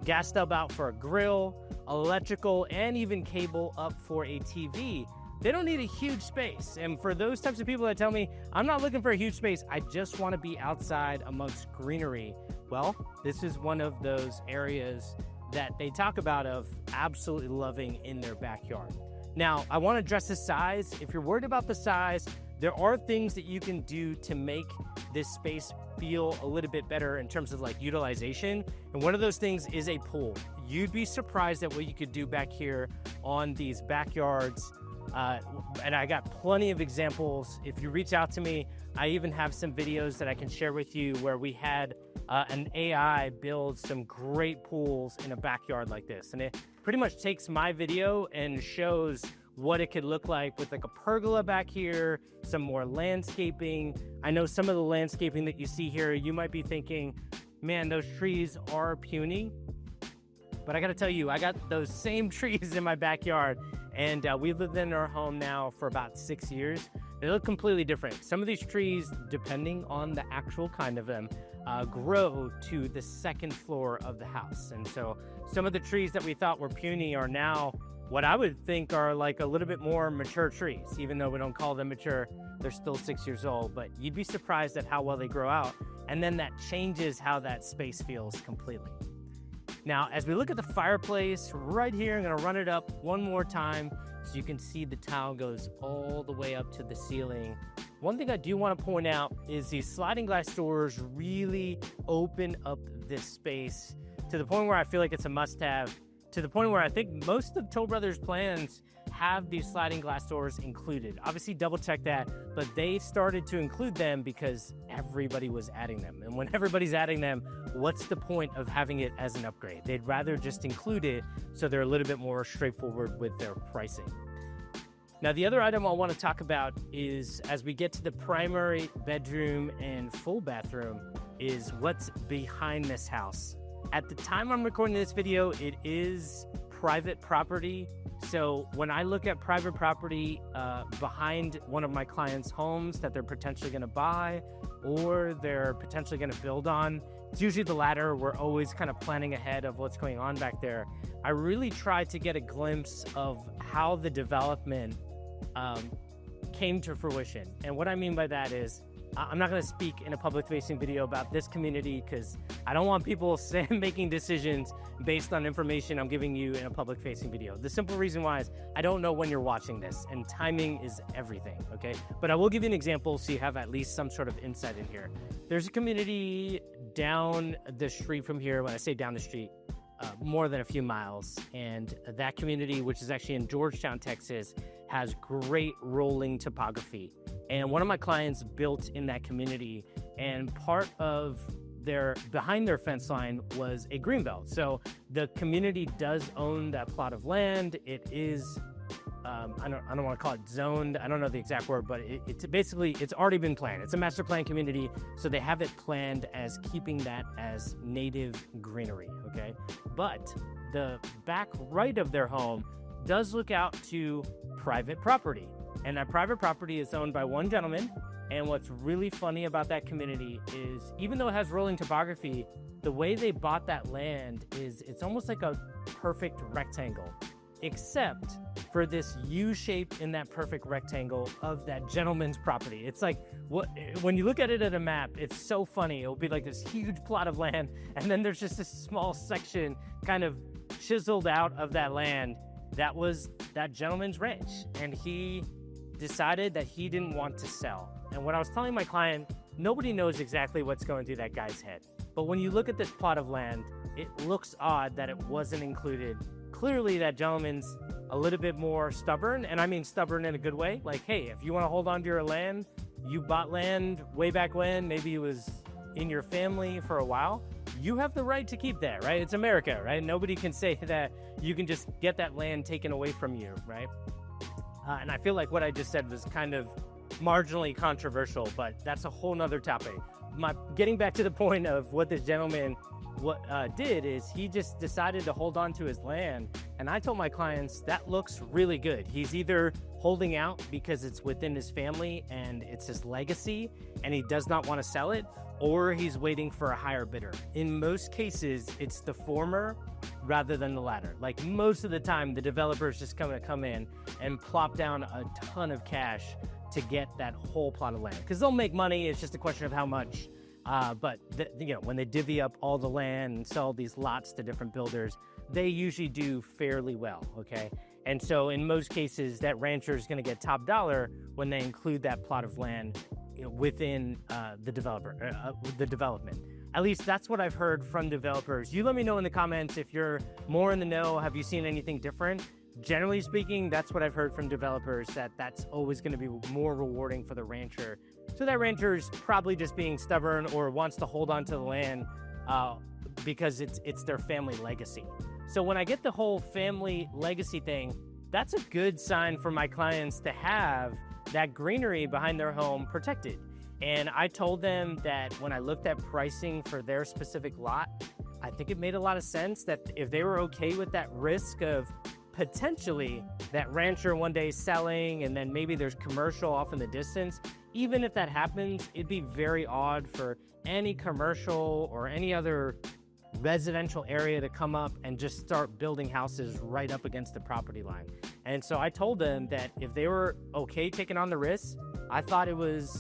Speaker 2: gas stub out for a grill, electrical, and even cable up for a TV, they don't need a huge space. And for those types of people that tell me, I'm not looking for a huge space, I just want to be outside amongst greenery, well, this is one of those areas that they talk about of absolutely loving in their backyard. Now, I want to address the size. If you're worried about the size, there are things that you can do to make this space feel a little bit better in terms of like utilization. And one of those things is a pool. You'd be surprised at what you could do back here on these backyards. And I got plenty of examples. If you reach out to me, I even have some videos that I can share with you where we had an AI build some great pools in a backyard like this. And it pretty much takes my video and shows what it could look like with like a pergola back here, some more landscaping. I know some of the landscaping that you see here, you might be thinking, man, those trees are puny. But I gotta tell you, I got those same trees in my backyard, and we've lived in our home now for about 6 years. They look completely different. Some of these trees, depending on the actual kind of them, grow to the second floor of the house. And so some of the trees that we thought were puny are now what I would think are like a little bit more mature trees. Even though we don't call them mature, they're still 6 years old, but you'd be surprised at how well they grow out. And then that changes how that space feels completely. Now, as we look at the fireplace right here, I'm gonna run it up one more time so you can see the tile goes all the way up to the ceiling. One thing I do want to point out is these sliding glass doors really open up this space to the point where I feel like it's a must-have, to the point where I think most of Toll Brothers plans have these sliding glass doors included. Obviously double check that, but they started to include them because everybody was adding them. And when everybody's adding them, what's the point of having it as an upgrade? They'd rather just include it so they're a little bit more straightforward with their pricing. Now, the other item I want to talk about is, as we get to the primary bedroom and full bathroom, is what's behind this house. At the time I'm recording this video, it is private property. So when I look at private property behind one of my clients' homes that they're potentially going to buy or they're potentially going to build on, it's usually the latter. We're always kind of planning ahead of what's going on back there. I really try to get a glimpse of how the development came to fruition. And what I mean by that is, I'm not going to speak in a public-facing video about this community because I don't want people making decisions based on information I'm giving you in a public-facing video. The simple reason why is I don't know when you're watching this, and timing is everything, okay? But I will give you an example so you have at least some sort of insight in here. There's a community down the street from here. When I say down the street, more than a few miles, and that community, which is actually in Georgetown, Texas, has great rolling topography. And one of my clients built in that community, and part of behind their fence line was a greenbelt. So the community does own that plot of land. It is, I don't want to call it zoned. I don't know the exact word, but it's basically, it's already been planned. It's a master plan community. So they have it planned as keeping that as native greenery, okay? But the back right of their home does look out to private property. And that private property is owned by one gentleman. And what's really funny about that community is, even though it has rolling topography, the way they bought that land is it's almost like a perfect rectangle, except for this U shape in that perfect rectangle of that gentleman's property. It's like, when you look at it at a map, it's so funny. It'll be like this huge plot of land, and then there's just this small section kind of chiseled out of that land. That was that gentleman's ranch, and he decided that he didn't want to sell. And when I was telling my client, nobody knows exactly what's going through that guy's head. But when you look at this plot of land, it looks odd that it wasn't included. Clearly, that gentleman's a little bit more stubborn, and I mean stubborn in a good way. Like, hey, if you want to hold on to your land, you bought land way back when, maybe it was in your family for a while, you have the right to keep that, right? It's America, right? Nobody can say that you can just get that land taken away from you, right? And I feel like what I just said was kind of marginally controversial, but that's a whole nother topic. Getting back to the point of what this gentleman did is he just decided to hold on to his land. And I told my clients, that looks really good. He's either holding out because it's within his family and it's his legacy and he does not want to sell it, or he's waiting for a higher bidder. In most cases, it's the former rather than the latter. Like, most of the time, the developer's just going to come in and plop down a ton of cash to get that whole plot of land, because they'll make money. It's just a question of how much. But when they divvy up all the land and sell these lots to different builders, they usually do fairly well, okay? And so in most cases, that rancher is going to get top dollar when they include that plot of land within the development. At least that's what I've heard from developers. You let me know in the comments if you're more in the know. Have you seen anything different? Generally speaking, that's what I've heard from developers, that that's always going to be more rewarding for the rancher. So that rancher is probably just being stubborn or wants to hold on to the land because it's their family legacy. So when I get the whole family legacy thing, that's a good sign for my clients to have that greenery behind their home protected. And I told them that when I looked at pricing for their specific lot, I think it made a lot of sense that if they were okay with that risk of potentially that rancher one day selling and then maybe there's commercial off in the distance, even if that happens, it'd be very odd for any commercial or any other residential area to come up and just start building houses right up against the property line. And so I told them that if they were okay taking on the risk, I thought it was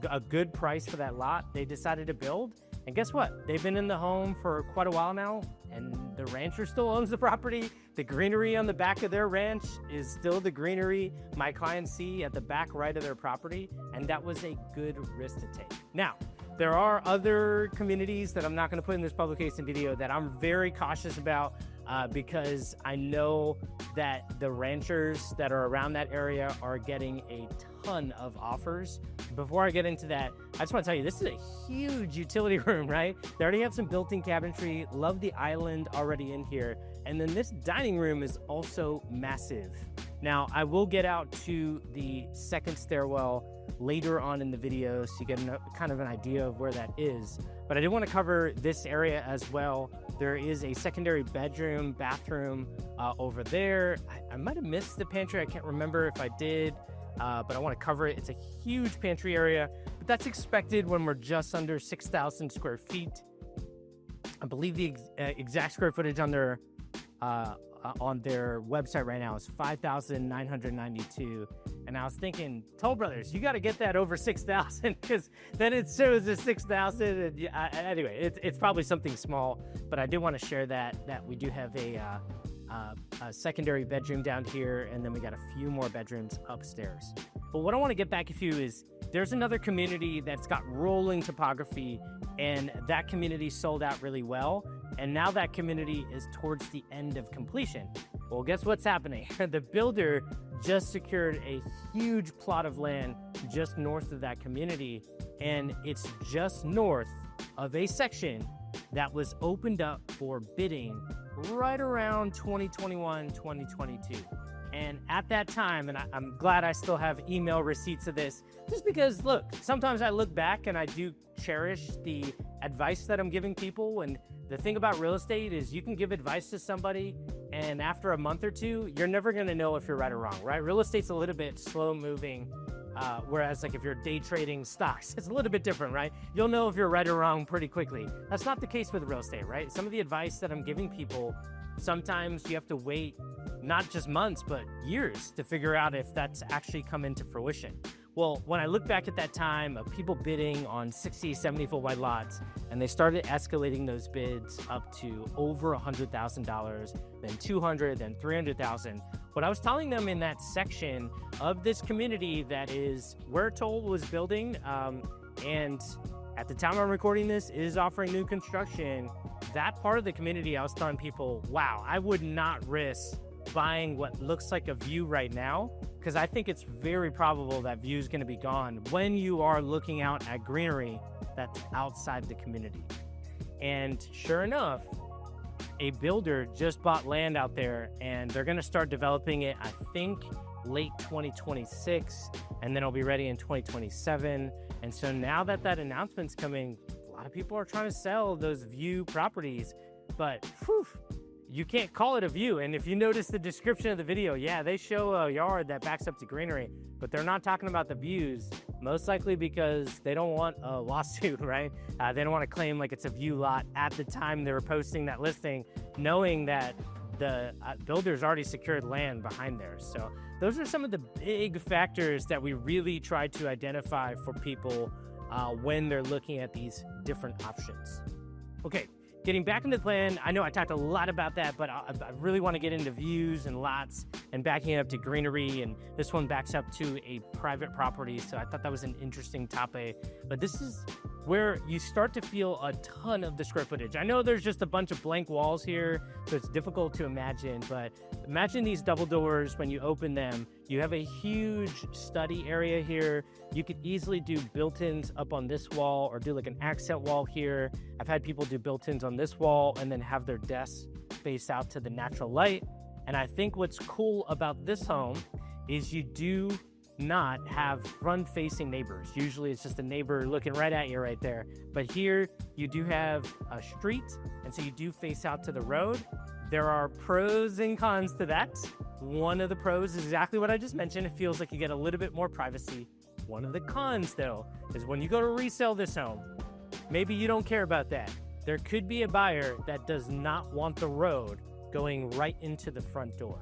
Speaker 2: a good price for that lot. They decided to build, and guess what? They've been in the home for quite a while now, and the rancher still owns the property. The greenery on the back of their ranch is still the greenery my clients see at the back right of their property, and that was a good risk to take. Now, there are other communities that I'm not going to put in this publication video that I'm very cautious about because I know that the ranchers that are around that area are getting a ton of offers. Before I get into that, I just want to tell you, this is a huge utility room, right? They already have some built-in cabinetry, love the island already in here. And then this dining room is also massive. Now, I will get out to the second stairwell later on in the video so you get kind of an idea of where that is. But I did want to cover this area as well. There is a secondary bedroom, bathroom over there. I might have missed the pantry. I can't remember if I did, but I want to cover it. It's a huge pantry area, but that's expected when we're just under 6,000 square feet. I believe the exact square footage on their website right now is 5,992. And I was thinking, Toll Brothers, you got to get that over 6,000 because then it shows as 6,000. Anyway, it's probably something small, but I did want to share that we do have a secondary bedroom down here, and then we got a few more bedrooms upstairs. But what I want to get back a few is there's another community that's got rolling topography, and that community sold out really well. And now that community is towards the end of completion. Well, guess what's happening? The builder just secured a huge plot of land just north of that community, and it's just north of a section that was opened up for bidding right around 2021, 2022. And at that time, and I'm glad I still have email receipts of this, just because, look, sometimes I look back and I do cherish the advice that I'm giving people. And the thing about real estate is you can give advice to somebody, and after a month or two, you're never going to know if you're right or wrong, right? Real estate's a little bit slow moving, whereas like if you're day trading stocks, it's a little bit different, right? You'll know if you're right or wrong pretty quickly. That's not the case with real estate, right? Some of the advice that I'm giving people, sometimes you have to wait not just months, but years to figure out if that's actually come into fruition. Well, when I look back at that time of people bidding on 60, 70-foot wide lots, and they started escalating those bids up to over $100,000, then $200,000, then $300,000. What I was telling them in that section of this community that is where Toll was building, and at the time I'm recording this, is offering new construction, that part of the community, I was telling people, wow, I would not risk buying what looks like a view right now, because I think it's very probable that view is going to be gone when you are looking out at greenery that's outside the community. And sure enough, a builder just bought land out there, and they're going to start developing it, I think, late 2026, and then it'll be ready in 2027. And so now that that announcement's coming, a lot of people are trying to sell those view properties, but whew, you can't call it a view. And if you notice the description of the video, yeah, they show a yard that backs up to greenery, but they're not talking about the views, most likely because they don't want a lawsuit, right? They don't want to claim like it's a view lot at the time they were posting that listing, knowing that the builders already secured land behind there. So those are some of the big factors that we really try to identify for people when they're looking at these different options. Okay, getting back into the plan, I know I talked a lot about that, but I really want to get into views and lots and backing up to greenery. And this one backs up to a private property. So I thought that was an interesting topic. But this is where you start to feel a ton of the square footage. I know there's just a bunch of blank walls here, so it's difficult to imagine, but imagine these double doors when you open them. You have a huge study area here. You could easily do built-ins up on this wall or do like an accent wall here. I've had people do built-ins on this wall and then have their desks face out to the natural light. And I think what's cool about this home is you do not have front-facing neighbors. Usually it's just a neighbor looking right at you right there. But here you do have a street, and so you do face out to the road. There are pros and cons to that. One of the pros is exactly what I just mentioned. It feels like you get a little bit more privacy. One of the cons, though, is when you go to resell this home, maybe you don't care about that. There could be a buyer that does not want the road going right into the front door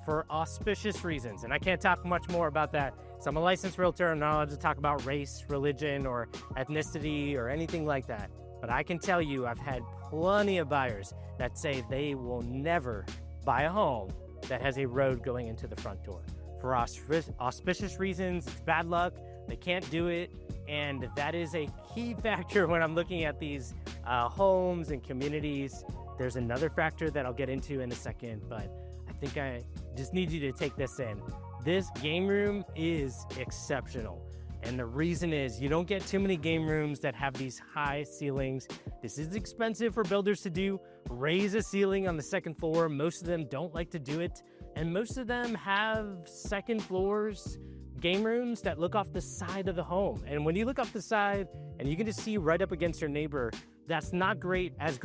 Speaker 2: for auspicious reasons. And I can't talk much more about that. So I'm a licensed realtor. I'm not allowed to talk about race, religion, or ethnicity or anything like that. But I can tell you I've had plenty of buyers that say they will never buy a home that has a road going into the front door. For auspicious reasons, it's bad luck, they can't do it, and that is a key factor when I'm looking at these homes and communities. There's another factor that I'll get into in a second, but I think I just need you to take this in. This game room is exceptional. And the reason is you don't get too many game rooms that have these high ceilings. This is expensive for builders to do. Raise a ceiling on the second floor. Most of them don't like to do it. And most of them have second floors, game rooms that look off the side of the home. And when you look off the side and you can just see right up against your neighbor, that's not great as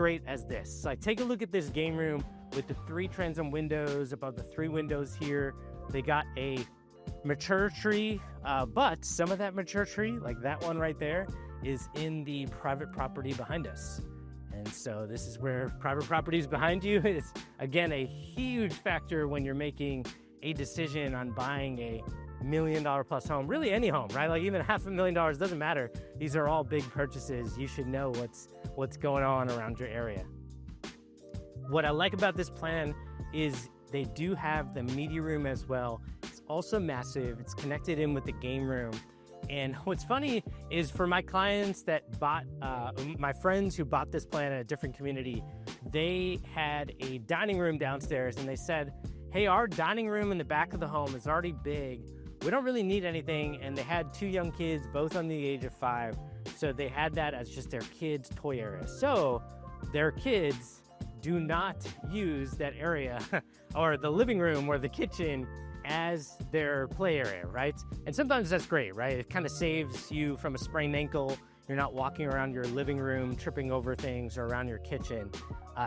Speaker 2: this. So take a look at this game room with the 3 transom windows, above the 3 windows here. They got a mature tree, but some of that mature tree, like that one right there, is in the private property behind us. And so this is where private property is behind you. It's, again, a huge factor when you're making a decision on buying a $1 million plus home, really any home, right? Like even $500,000 doesn't matter. These are all big purchases. You should know what's going on around your area. What I like about this plan is they do have the media room as well. It's also massive. It's connected in with the game room. And what's funny is for my clients that bought, my friends who bought this plan in a different community, they had a dining room downstairs and they said, hey, our dining room in the back of the home is already big. We don't really need anything. And they had 2 young kids, both under the age of 5. So they had that as just their kids' toy area. So their kids do not use that area or the living room or the kitchen as their play area, right? And sometimes that's great, right? It kind of saves you from a sprained ankle. You're not walking around your living room, tripping over things or around your kitchen.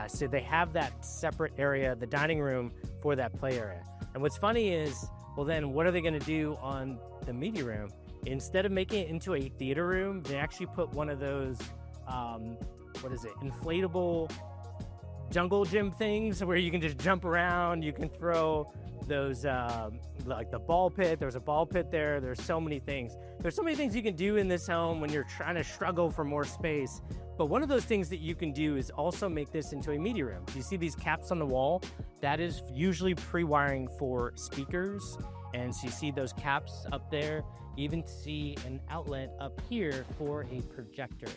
Speaker 2: So they have that separate area, the dining room, for that play area. And what's funny is, well, then what are they going to do on the media room? Instead of making it into a theater room, they actually put one of those, inflatable jungle gym things where you can just jump around. You can throw those, like the ball pit. There's a ball pit there. There's so many things. There's so many things you can do in this home when you're trying to struggle for more space. But one of those things that you can do is also make this into a media room. Do you see these caps on the wall? That is usually pre-wiring for speakers. And so you see those caps up there. You even see an outlet up here for a projector.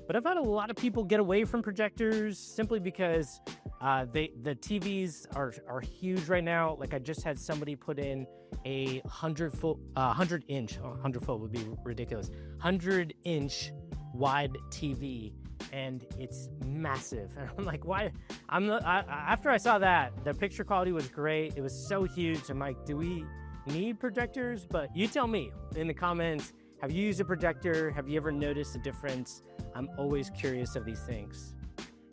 Speaker 2: But I've had a lot of people get away from projectors simply because the TVs are huge right now. Like I just had somebody put in a 100 foot would be ridiculous, 100-inch wide TV, and it's massive. And I'm like, why? After I saw that, the picture quality was great. It was so huge. I'm like, do we need projectors? But you tell me in the comments. Have you used a projector? Have you ever noticed a difference? I'm always curious of these things.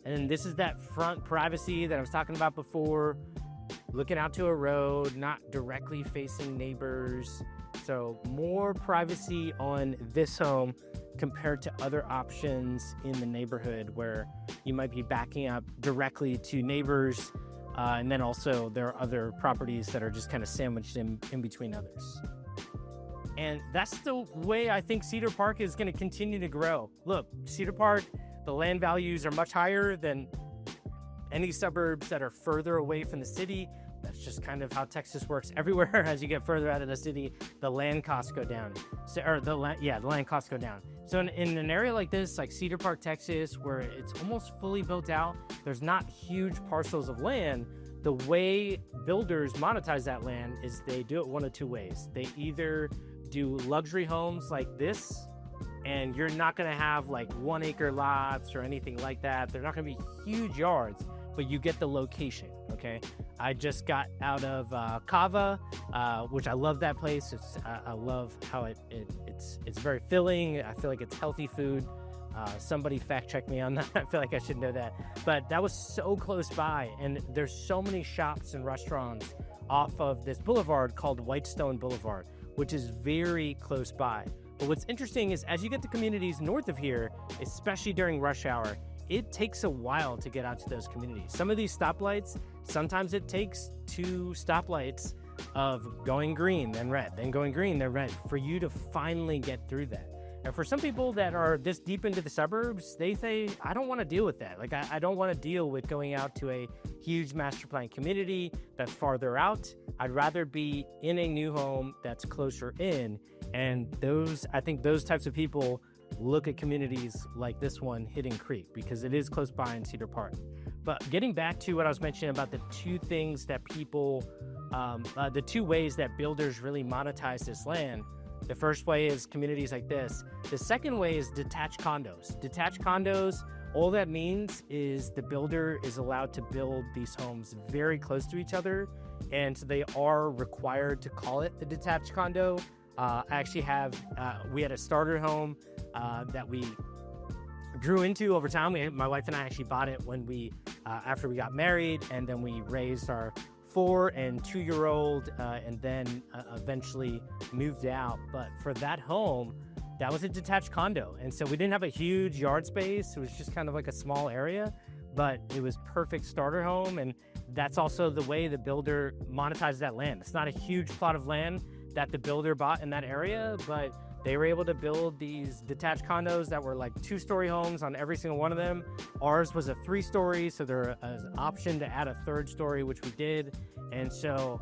Speaker 2: And this is that front privacy that I was talking about before, looking out to a road, not directly facing neighbors. So more privacy on this home compared to other options in the neighborhood where you might be backing up directly to neighbors. And then also there are other properties that are just kind of sandwiched in between others. And that's the way I think Cedar Park is going to continue to grow. Look, Cedar Park The land values are much higher than any suburbs that are further away from the city. That's just kind of how Texas works everywhere. As you get further out of the city, the land costs go down. The land costs go down. So in an area like this, like Cedar Park, Texas, where it's almost fully built out, there's not huge parcels of land. The way builders monetize that land is they do it one of two ways. They either do luxury homes like this, and you're not going to have like 1 acre lots or anything like that. They're not going to be huge yards, but you get the location. Okay, I just got out of Cava, which I love that place. I love how it's very filling. I feel like it's healthy food. Somebody fact check me on that. I feel like I should know that, but that was so close by, and there's so many shops and restaurants off of this boulevard called Whitestone Boulevard, which is very close by. But what's interesting is as you get to communities north of here, especially during rush hour, it takes a while to get out to those communities. Some of these stoplights, sometimes it takes 2 stoplights of going green, then red, then going green, then red, for you to finally get through that. And for some people that are this deep into the suburbs, they say, I don't want to deal with that. Like, I don't want to deal with going out to a huge master plan community that's farther out. I'd rather be in a new home that's closer in. And I think those types of people look at communities like this one, Hidden Creek, because it is close by in Cedar Park. But getting back to what I was mentioning about the 2 things that people, the 2 ways that builders really monetize this land. The first way is communities like this. The second way is detached condos. Detached condos, all that means is the builder is allowed to build these homes very close to each other, and so they are required to call it a detached condo. I actually we had a starter home that we grew into over time. My wife and I actually bought it when after we got married, and then we raised our 4 and 2-year-old, and then eventually moved out. But for that home, that was a detached condo, and so we didn't have a huge yard space. It was just kind of like a small area, but it was perfect starter home. And that's also the way the builder monetized that land. It's not a huge plot of land that the builder bought in that area, but they were able to build these detached condos that were like 2-story homes on every single one of them. Ours was a 3-story, so there was an option to add a 3rd story, which we did. And so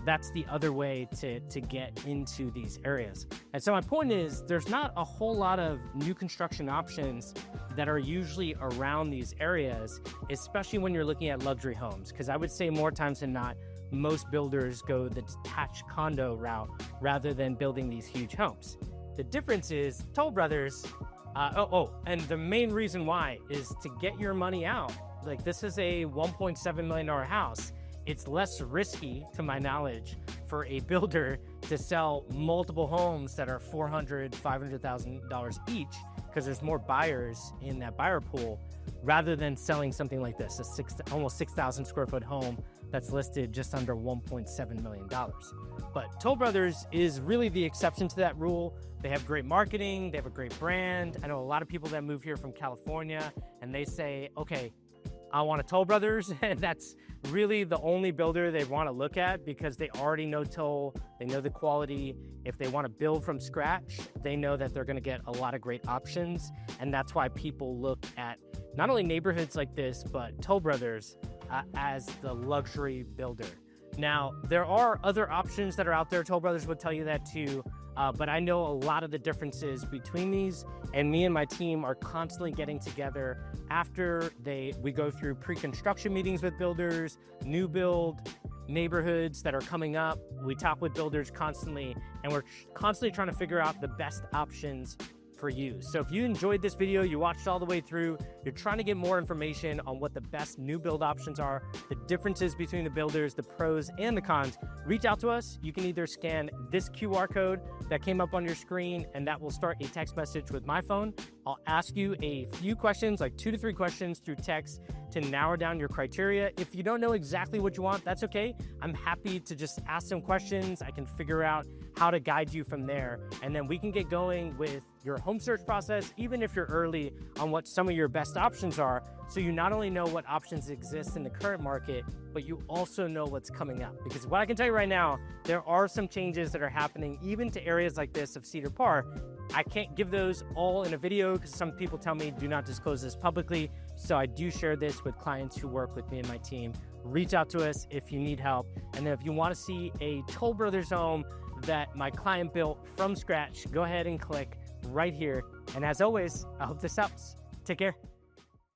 Speaker 2: that's the other way to get into these areas. And so my point is, there's not a whole lot of new construction options that are usually around these areas, especially when you're looking at luxury homes. Because I would say more times than not, most builders go the detached condo route rather than building these huge homes. The difference is Toll Brothers, and the main reason why is to get your money out. Like, this is a $1.7 million house. It's less risky, to my knowledge, for a builder to sell multiple homes that are $400,000, $500,000 each, because there's more buyers in that buyer pool, rather than selling something like this, almost 6,000 square foot home that's listed just under $1.7 million. But Toll Brothers is really the exception to that rule. They have great marketing, they have a great brand. I know a lot of people that move here from California, and they say, okay, I want a Toll Brothers, and that's really the only builder they want to look at, because they already know Toll, they know the quality. If they want to build from scratch, they know that they're going to get a lot of great options, and that's why people look at not only neighborhoods like this, but Toll Brothers as the luxury builder. Now, there are other options that are out there. Toll Brothers would tell you that too. But I know a lot of the differences between these, and me and my team are constantly getting together after we go through pre-construction meetings with builders, new build neighborhoods that are coming up. We talk with builders constantly, and we're constantly trying to figure out the best options for you. So if you enjoyed this video, you watched all the way through, you're trying to get more information on what the best new build options are, the differences between the builders, the pros and the cons, reach out to us. You can either scan this QR code that came up on your screen, and that will start a text message with my phone. I'll ask you a few questions, like 2 to 3 questions through text, to narrow down your criteria. If you don't know exactly what you want, that's okay. I'm happy to just ask some questions. I can figure out how to guide you from there. And then we can get going with your home search process, even if you're early on what some of your best options are. So you not only know what options exist in the current market, but you also know what's coming up. Because what I can tell you right now, there are some changes that are happening even to areas like this of Cedar Park. I can't give those all in a video because some people tell me do not disclose this publicly. So I do share this with clients who work with me and my team. Reach out to us if you need help. And then if you want to see a Toll Brothers home that my client built from scratch, go ahead and click right here. And as always, I hope this helps. Take care.